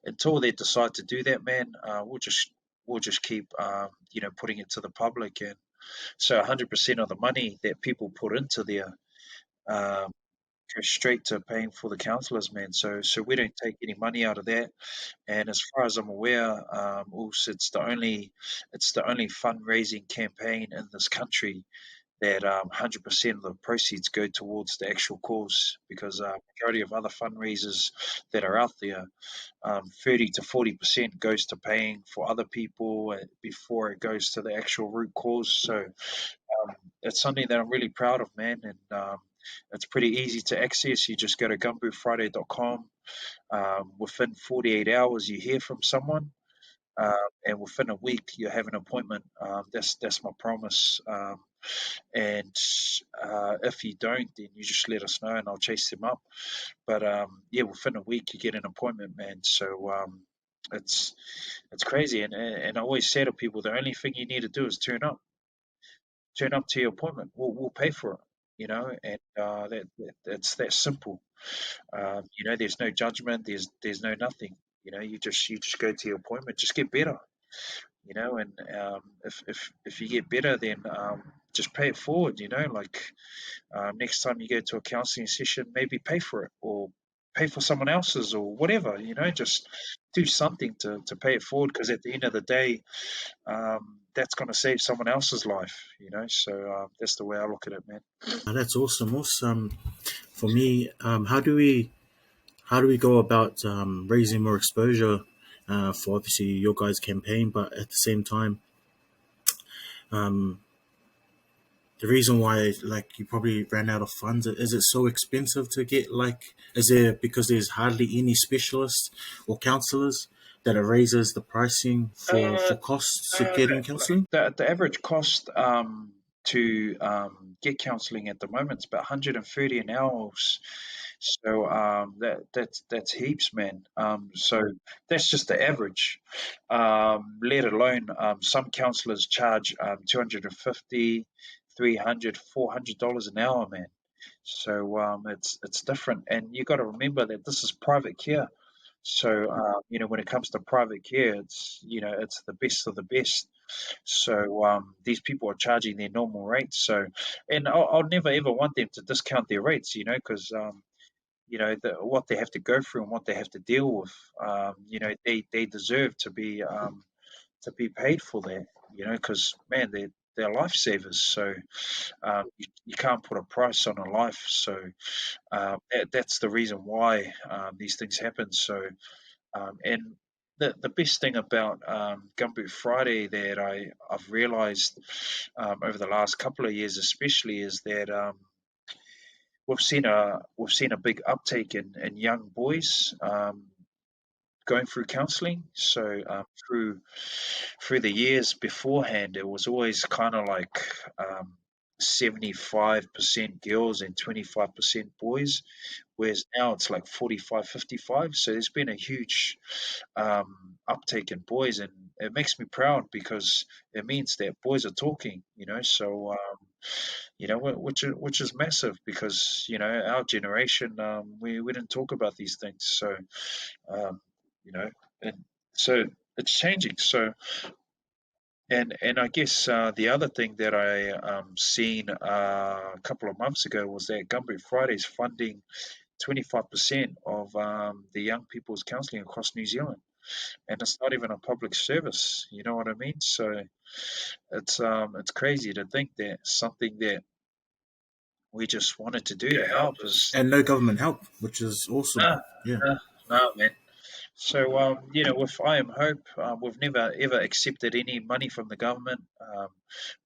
until they decide to do that, man, we'll just keep putting it to the public. And so 100% of the money that people put into there um, goes straight to paying for the counsellors, man. So we don't take any money out of that. And as far as I'm aware, also it's the only fundraising campaign in this country that 100% of the proceeds go towards the actual cause, because majority of other fundraisers that are out there, 30 to 40% goes to paying for other people before it goes to the actual root cause. So it's something that I'm really proud of, man. And it's pretty easy to access. You just go to gumbootfriday.com. Within 48 hours, you hear from someone, and within a week, you have an appointment. That's my promise. And if you don't, then you just let us know, and I'll chase them up. But yeah, within a week, you get an appointment, man. So it's crazy. And I always say to people, the only thing you need to do is turn up to your appointment. We'll pay for it. And that's that simple. There's no judgment. There's no nothing. You just go to your appointment. Just get better. And if you get better, then just pay it forward. Like next time you go to a counseling session, maybe pay for it or pay for someone else's or whatever. Just do something to pay it forward, because at the end of the day, that's going to save someone else's life. So that's the way I look at it, man. That's awesome. Also, for me, how do we go about raising more exposure for obviously your guys' campaign, but at the same time, um, the reason why like you probably ran out of funds, is it so expensive to get, like, is there because there's hardly any specialists or counselors that it raises the pricing for Uh, costs to no, getting like counseling? the average cost to get counselling at the moment is about 130 an hour. So that's heaps, man. So that's just the average. Let alone some counsellors charge 250, $300, $400 an hour, man. So it's different, and you got to remember that this is private care. So when it comes to private care, it's the best of the best. So these people are charging their normal rates. So, and I'll never ever want them to discount their rates, because what they have to go through and what they have to deal with, they deserve to be paid for that, because man, they're lifesavers. So you can't put a price on a life. So that's the reason why these things happen. So and the best thing about Gumboot Friday that I've realised over the last couple of years, especially, is that we've seen a big uptake in young boys going through counselling. So through the years beforehand, it was always kind of like 75% girls and 25% boys, whereas now it's like 45, 55. So there's been a huge uptake in boys, and it makes me proud because it means that boys are talking. So which is massive, because our generation, we didn't talk about these things. So um, you know, and so it's changing. So, and I guess the other thing that I seen a couple of months ago was that Gumboot Fridays funding 25% of the young people's counselling across New Zealand, and it's not even a public service. You know what I mean? So it's crazy to think that something that we just wanted to do to help is And no government help, which is awesome. nah, Yeah. nah, man. So, with I Am Hope, we've never ever accepted any money from the government.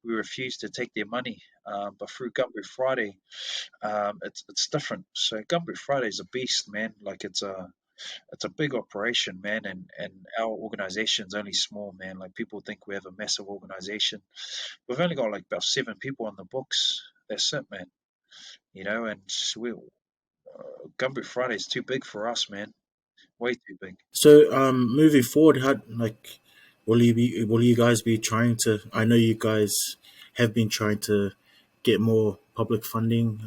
We refuse to take their money. But through Gumboot Friday, it's different. So Gumboot Friday is a beast, man. Like it's a big operation, man. And our organization's only small, man. Like people think we have a massive organization. We've only got like about 7 people on the books. That's it, man. And Gumboot Friday is too big for us, man. Way too big. So, moving forward, how, like, will you guys be trying to? I know you guys have been trying to get more public funding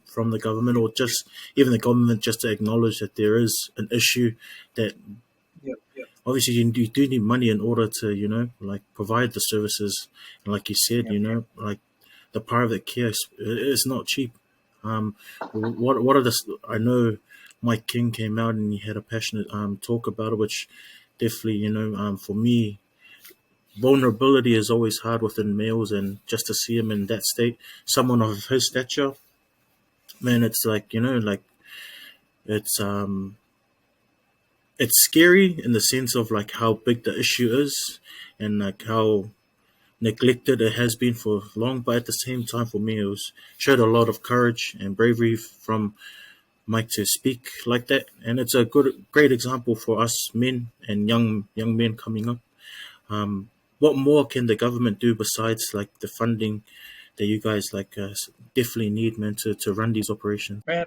from the government, or just even the government, just to acknowledge that there is an issue, that Yeah. obviously you do need money in order to, like, provide the services. And like you said, Yeah. like the private care is not cheap. Um, what are the? I know Mike King came out and he had a passionate talk about it, which definitely, for me, vulnerability is always hard within males, and just to see him in that state, someone of his stature, man, it's like, like, it's it's scary in the sense of like how big the issue is, and like how neglected it has been for long. But at the same time, for me, it was showed a lot of courage and bravery from Mike to speak like that, and it's a great example for us men and young men coming up. What more can the government do besides like the funding that you guys like definitely need, man, to run these operations? Man,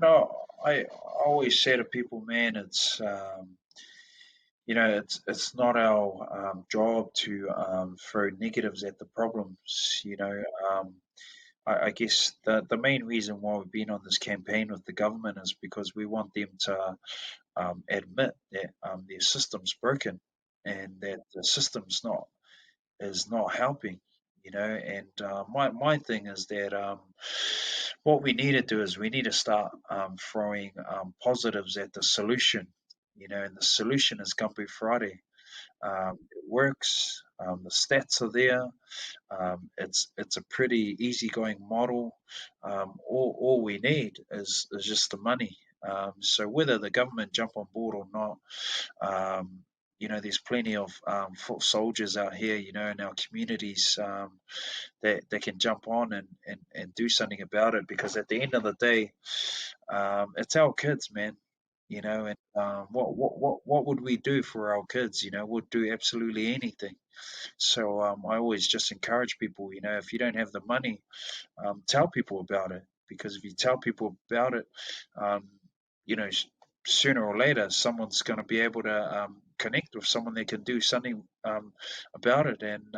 I always say to people, man, it's not our job to throw negatives at the problems. I guess the main reason why we've been on this campaign with the government is because we want them to admit that their system's broken, and that the system's not is not helping. And my thing is that what we need to do is we need to start throwing positives at the solution. And the solution is Campo Friday. It works. The stats are there. It's a pretty easygoing model. All we need is just the money. So whether the government jump on board or not, there's plenty of foot soldiers out here, in our communities that can jump on and do something about it. Because at the end of the day, it's our kids, man. And what would we do for our kids? We'd do absolutely anything. So I always just encourage people, if you don't have the money, tell people about it. Because if you tell people about it, um, you know, s- sooner or later, someone's going to be able to connect with someone that can do something about it. And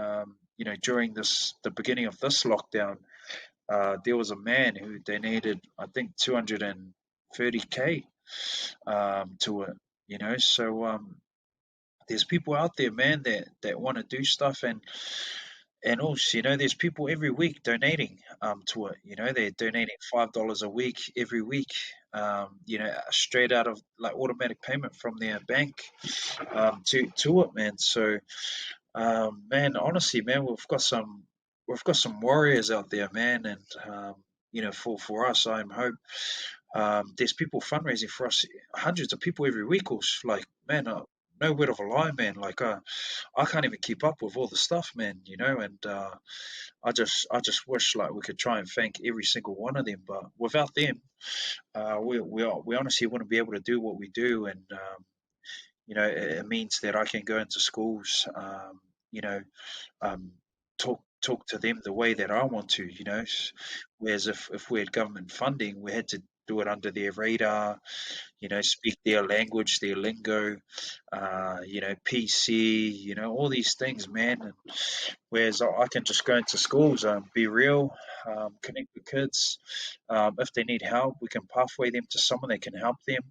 during the beginning of this lockdown, there was a man who donated, I think, 230K to it. So there's people out there, man, that want to do stuff. And also, there's people every week donating to it. They're donating $5 a week every week. Straight out of like automatic payment from their bank to it, man. So, man, honestly, man, we've got some warriors out there, man, and for us, I'm hope. There's people fundraising for us, hundreds of people every week. Or like, man, no word of a lie, man. Like, I can't even keep up with all the stuff, man. And I just wish like we could try and thank every single one of them, but without them, we honestly wouldn't be able to do what we do. And it means that I can go into schools, you know, um, talk to them the way that I want to. Whereas if we had government funding, we had to do it under their radar, speak their language, their lingo, PC, all these things, man. And whereas I can just go into schools, be real, connect with kids. If they need help, we can pathway them to someone that can help them.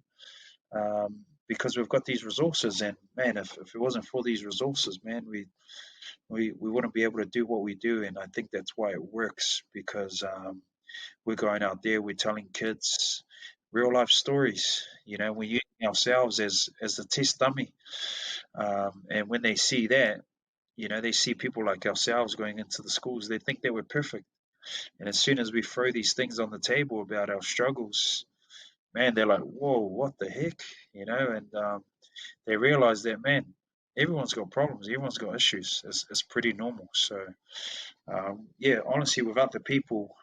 Because we've got these resources, and man, if it wasn't for these resources, man, we wouldn't be able to do what we do. And I think that's why it works, because we're going out there, we're telling kids real life stories. We're using ourselves as the test dummy. And when they see that, they see people like ourselves going into the schools, they think that we're perfect. And as soon as we throw these things on the table about our struggles, man, they're like, whoa, what the heck? And they realize that, man, everyone's got problems, everyone's got issues. It's pretty normal. So, yeah, honestly, without the people,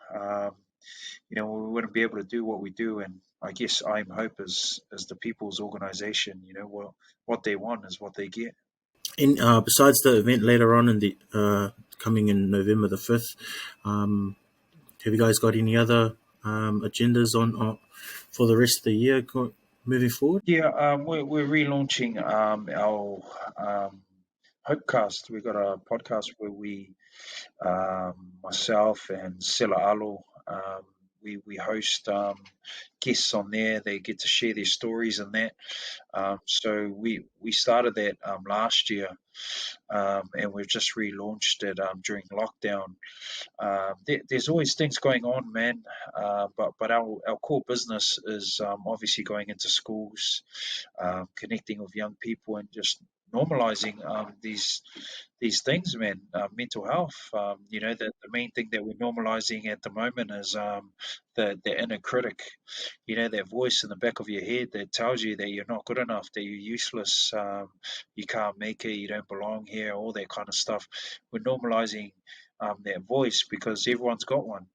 we wouldn't be able to do what we do. And I guess I'm Hope is the people's organization. What they want is what they get. In besides the event later on in the coming in November the 5th, um, have you guys got any other agendas on for the rest of the year moving forward? Yeah, we're relaunching our Hopecast. We've got a podcast where myself and Sela Alo, we host guests on there. They get to share their stories and that. So we started that last year, and we've just relaunched it during lockdown. There's always things going on, man. But our core business is obviously going into schools, connecting with young people, and just normalizing these things, man. Mental health. The main thing that we're normalizing at the moment is the inner critic. That voice in the back of your head that tells you that you're not good enough, that you're useless, you can't make it, you don't belong here, all that kind of stuff. We're normalizing that voice because everyone's got one.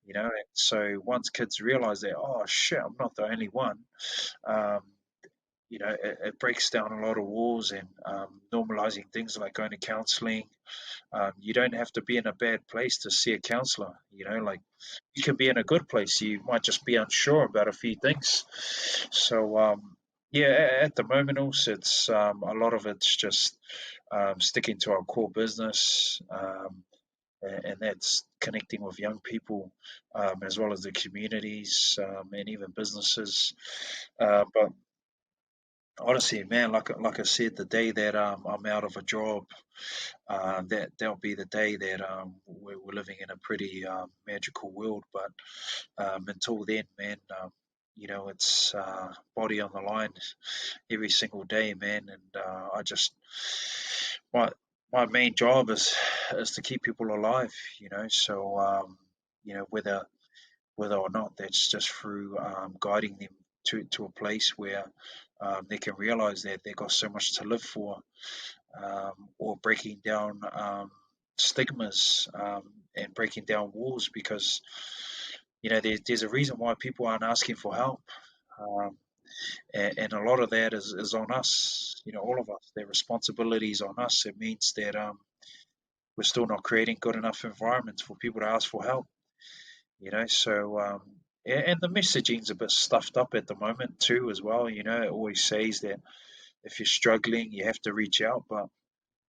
And so once kids realize that, oh shit, I'm not the only one, um, it breaks down a lot of walls. And normalizing things like going to counseling. You don't have to be in a bad place to see a counselor. Like you can be in a good place. You might just be unsure about a few things. So, yeah, at the moment, also, it's a lot of it's just sticking to our core business. And that's connecting with young people, as well as the communities, and even businesses. But honestly, man, like I said, the day that I'm out of a job, that'll be the day that we're living in a pretty magical world. But until then, man, it's body on the line every single day, man. And I just my my main job is to keep people alive, So whether or not that's just through guiding them to a place where they can realize that they've got so much to live for, or breaking down stigmas, and breaking down walls, because there's a reason why people aren't asking for help. Um, and a lot of that is on us, all of us. Their responsibilities on us. It means that we're still not creating good enough environments for people to ask for help. So and the messaging's a bit stuffed up at the moment too, as well. It always says that if you're struggling, you have to reach out, but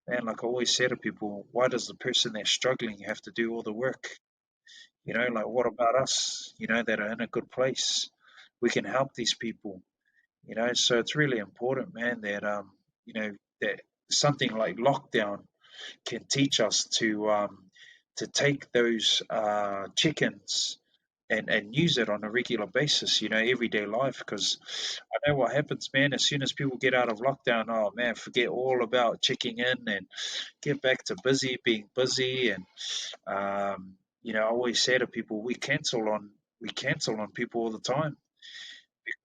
man, like I always say to people, why does the person that's struggling have to do all the work? Like what about us? That are in a good place? We can help these people. So it's really important, man, that that something like lockdown can teach us to take those chickens and use it on a regular basis, everyday life. Because I know what happens, man. As soon as people get out of lockdown, oh man, forget all about checking in and get back to being busy. And I always say to people, we cancel on people all the time.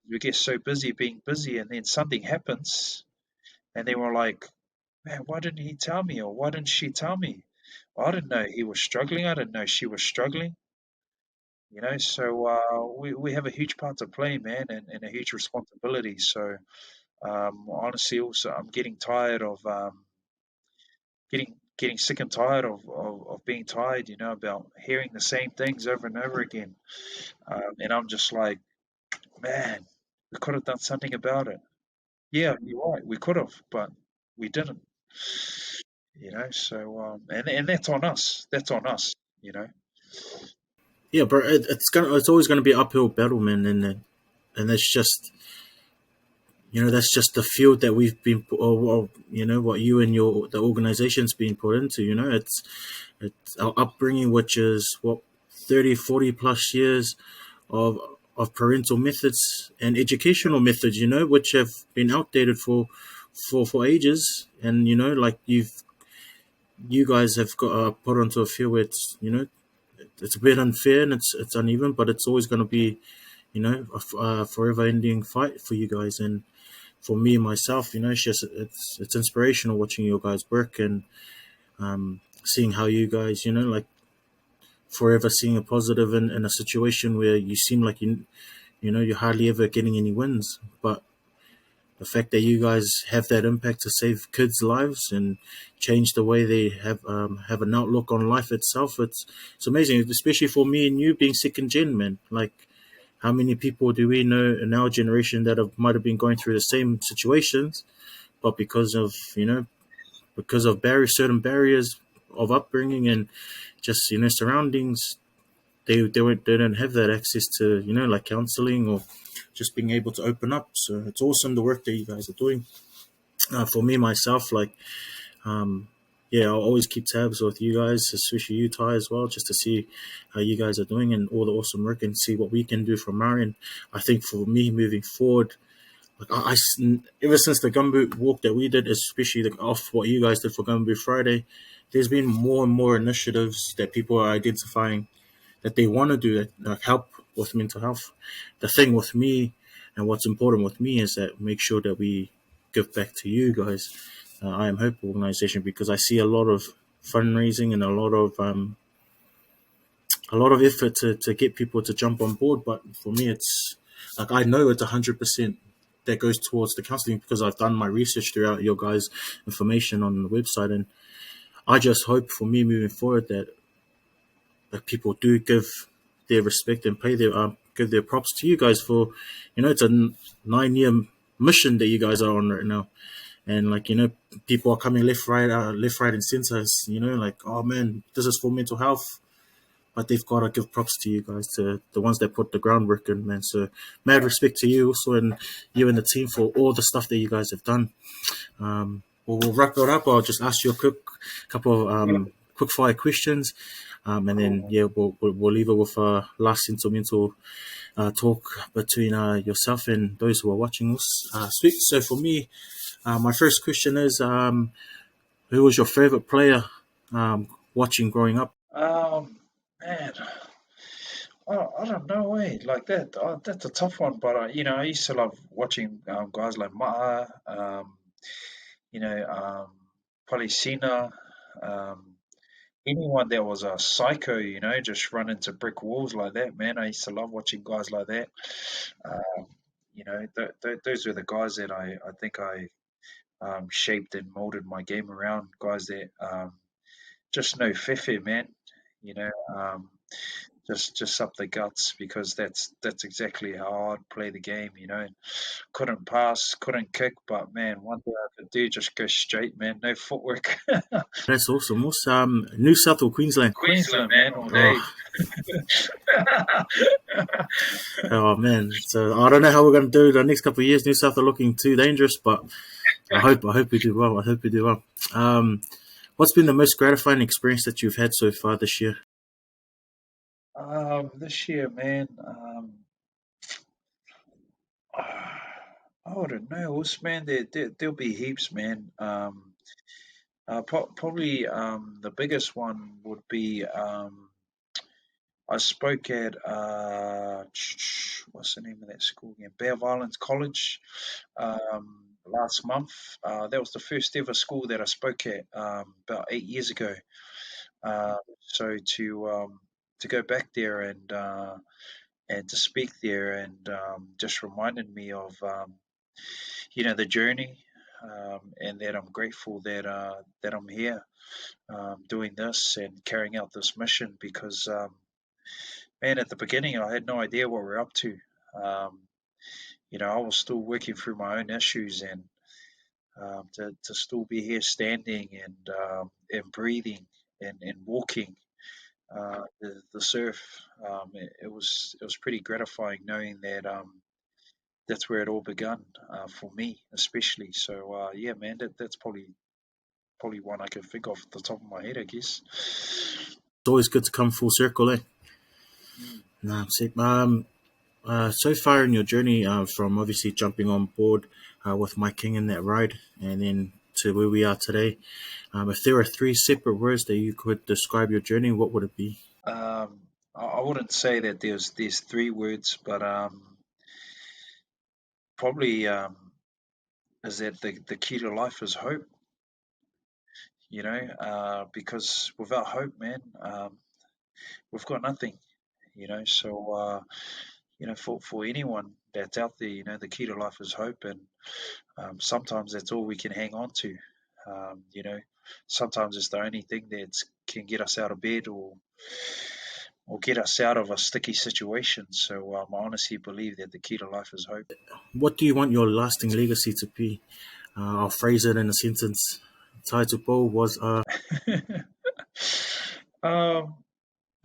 We get so busy being busy, and then something happens, and then we're like, man, why didn't he tell me, or why didn't she tell me? Well, I didn't know he was struggling. I didn't know she was struggling. So we have a huge part to play, man, and a huge responsibility. So honestly, also, I'm getting tired of getting sick and tired of being tired, about hearing the same things over and over again. And I'm just like, man, we could have done something about it. Yeah, you're right, we could have, but we didn't. So and that's on us. That's on us. You know. Yeah, but it's always gonna be an uphill battle, man, and that's just that's just the field that we've been, or what you and the organization's been put into. It's our upbringing, which is what 30, 40 plus years of parental methods and educational methods, which have been outdated for ages. And like you guys have got put onto a field where it's a bit unfair and it's uneven, but it's always going to be a forever ending fight for you guys. And for me myself, it's inspirational watching your guys work and seeing how you guys, like forever seeing a positive in a situation where you seem like you're hardly ever getting any wins. But the fact that you guys have that impact to save kids' lives and change the way they have an outlook on life itself, it's amazing. Especially for me and you being second gen, man. Like, how many people do we know in our generation that might have been going through the same situations, but because of certain barriers of upbringing and just surroundings, they don't have that access to like counseling or just being able to open up. So it's awesome the work that you guys are doing. For me myself, like yeah, I'll always keep tabs with you guys, especially you, Ty, as well, just to see how you guys are doing and all the awesome work and see what we can do from our end. I think for me moving forward, like ever since the gumboot walk that we did, especially off what you guys did for Gumboot Friday, there's been more and more initiatives that people are identifying that they want to do that, like help with mental health. The thing with me and what's important with me is that make sure that we give back to you guys, I Am Hope organization, because I see a lot of fundraising and a lot of effort to get people to jump on board. But for me, it's like I know it's 100% that goes towards the counseling because I've done my research throughout your guys' information on the website, and I just hope for me moving forward that people do give their respect and pay their give their props to you guys for it's a 9 year mission that you guys are on right now. And like people are coming left right and center, like, oh man, this is for mental health. but they've got to give props to you guys, to the ones that put the groundwork in, man. So mad respect to you also, and you and the team for all the stuff that you guys have done. Well, we'll wrap it up. I'll just ask you a quick couple of quick fire questions, and then Cool. yeah, we'll leave it with a last sentimental talk between yourself and those who are watching us speak. So for me, my first question is, who was your favorite player watching growing up? Man, I don't know, like that. That's a tough one, but I used to love watching guys like Ma'a, you know, Polisina, um, anyone that was a psycho, just run into brick walls like that, man. I used to love watching guys like that. Um, those were the guys that I think I shaped and molded my game around. Guys that just no fefe, man. You know, um, just up the guts because that's exactly how I'd play the game. Couldn't pass, couldn't kick, but man, one thing I could do just go straight, man. No footwork. That's awesome. What's New South or Queensland? Queensland, man, all Oh, day. oh man. So I don't know how we're going to do the next couple of years. New South are looking too dangerous, but I hope we do well. I hope we do well. What's been the most gratifying experience that you've had so far this year? This year, man, I wouldn't know. Man, there'll be heaps, man. Probably the biggest one would be I spoke at what's the name of that school again? Bear Islands College last month. That was the first ever school that I spoke at about 8 years ago. So to go back there and to speak there and just reminded me of the journey, and that I'm grateful that I'm here doing this and carrying out this mission because man, at the beginning I had no idea what we're up to. Um, I was still working through my own issues, and to still be here standing and breathing and walking the surf, it was pretty gratifying knowing that that's where it all begun for me, especially. So yeah, man, that's probably one I can think of at the top of my head, I guess. It's always good to come full circle, eh? Mm. Nah, sick. So far in your journey, from obviously jumping on board with my king in that ride, and then to where we are today, if there were three separate words that you could describe your journey, what would it be? I wouldn't say that there's three words, but probably is that the key to life is hope. Because without hope, man, we've got nothing. So for anyone that's out there, the key to life is hope, and sometimes that's all we can hang on to. Um, you know, Sometimes it's the only thing that can get us out of bed or get us out of a sticky situation. So I honestly believe that the key to life is hope. What do you want your lasting legacy to be? I'll phrase it in a sentence. Tai Tupou was um,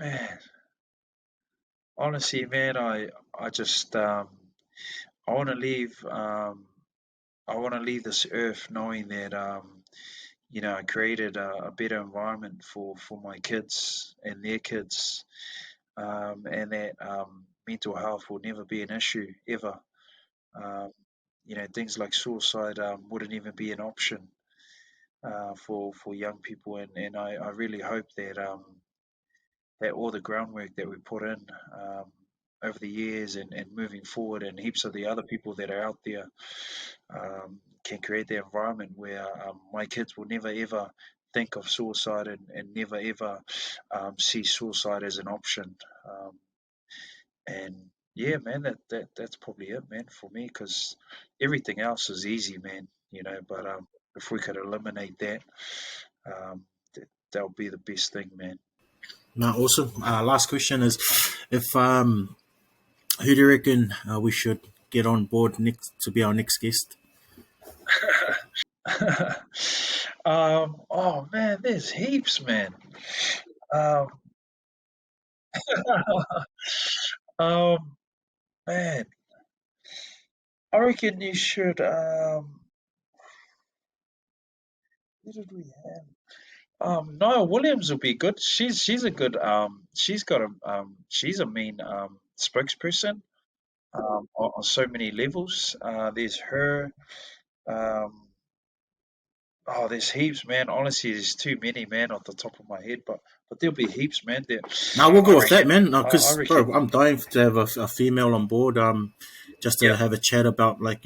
Man, honestly, man, I just I want to leave. I want to leave this earth knowing that I created a better environment for my kids and their kids, and that mental health will never be an issue ever. Um, Things like suicide wouldn't even be an option for young people, and I really hope that all the groundwork that we put in um, over the years and moving forward, and heaps of the other people that are out there can create the environment where my kids will never ever think of suicide and never ever see suicide as an option. Um, and yeah, man, that's probably it, man, for me, because everything else is easy, man. But if we could eliminate that, um, that would be the best thing, man. not awesome. Last question is, if who do you reckon we should get on board next to be our next guest? Oh man, there's heaps, man. Um, um, man, I reckon you should. Who did we have? Niall Williams would be good. She's a good. She's got a. She's a mean spokesperson. On so many levels. There's her. Um, oh, there's heaps, man. Honestly, there's too many, man, off the top of my head. But there'll be heaps, man. There, Now we'll I go with that, reckon. man. I Because bro, reckon. I'm dying to have a female on board. Just to Yeah, have a chat about like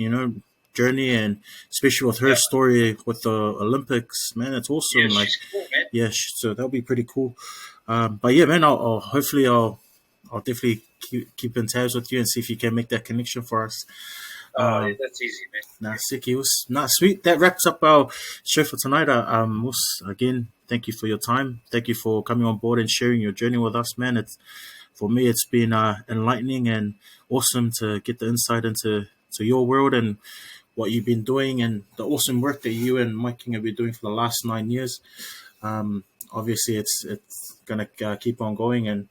journey, and especially with her yeah, story with the Olympics, man. It's yeah. awesome. Like, She's cool, man. yeah, so that'll be pretty cool. But yeah, man, I'll hopefully I'll definitely keep in tabs with you and see if you can make that connection for us. Oh, yeah, Um, that's easy, man. Nah, sick. It was not sweet. That wraps up our show for tonight. Again, thank you for your time. Thank you for coming on board and sharing your journey with us, man. It's for me, it's been enlightening and awesome to get the insight into your world and what you've been doing and the awesome work that you and Mike King have been doing for the last 9 years. Obviously, it's gonna keep on going, and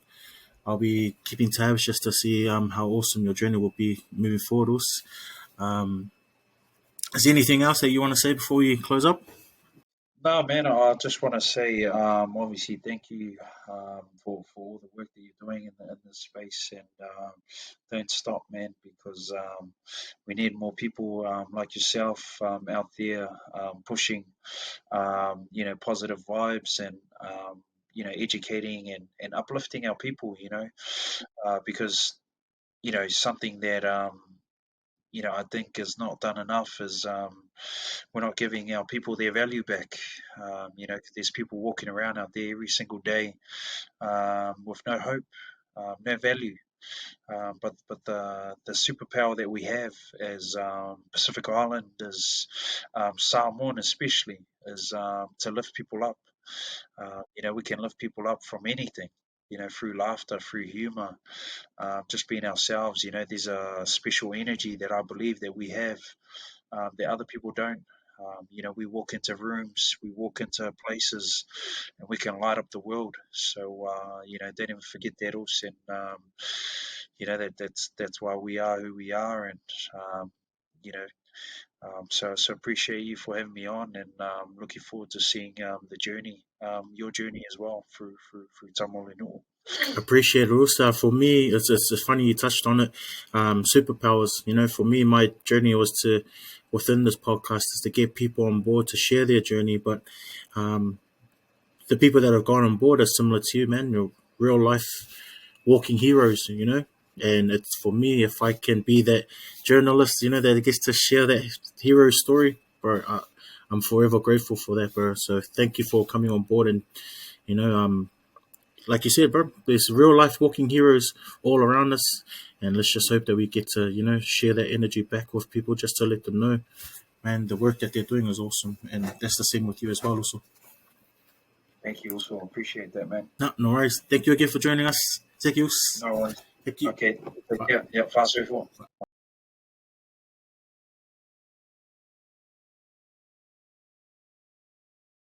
I'll be keeping tabs just to see how awesome your journey will be moving forward. Um, is there anything else that you want to say before we close up? No, man, I just want to say, obviously, thank you for all the work that you're doing in this space, and don't stop, man, because we need more people like yourself out there pushing, positive vibes and educating and uplifting our people, because something that I think is not done enough is we're not giving our people their value back. 'Cause there's people walking around out there every single day with no hope, no value. But the superpower that we have as Pacific Islanders, Samoan especially, is to lift people up. We can lift people up from anything. Through laughter, through humor, just being ourselves. There's a special energy that I believe that we have that other people don't. We walk into rooms, we walk into places, and we can light up the world. So, don't even forget that, also. And, that's why we are who we are. And, you know, so appreciate you for having me on, and looking forward to seeing the journey, your journey as well through Tamil Nadu. Appreciate it. Also, for me, it's funny you touched on it. Superpowers. For me, my journey was to within this podcast is to get people on board to share their journey, but um, the people that have gone on board are similar to you, man. You're real life walking heroes, And it's for me, if I can be that journalist, that gets to share that hero story, bro. I'm forever grateful for that, bro. So thank you for coming on board, and you know, like you said, bro, there's real life walking heroes all around us, and let's just hope that we get to share that energy back with people, just to let them know, man, the work that they're doing is awesome, and that's the same with you as well, also. Thank you, also appreciate that, man. No, no worries. Thank you again for joining us. Thank you. No worries. Thank you. Okay, take Bye. care. Yeah, fast forward.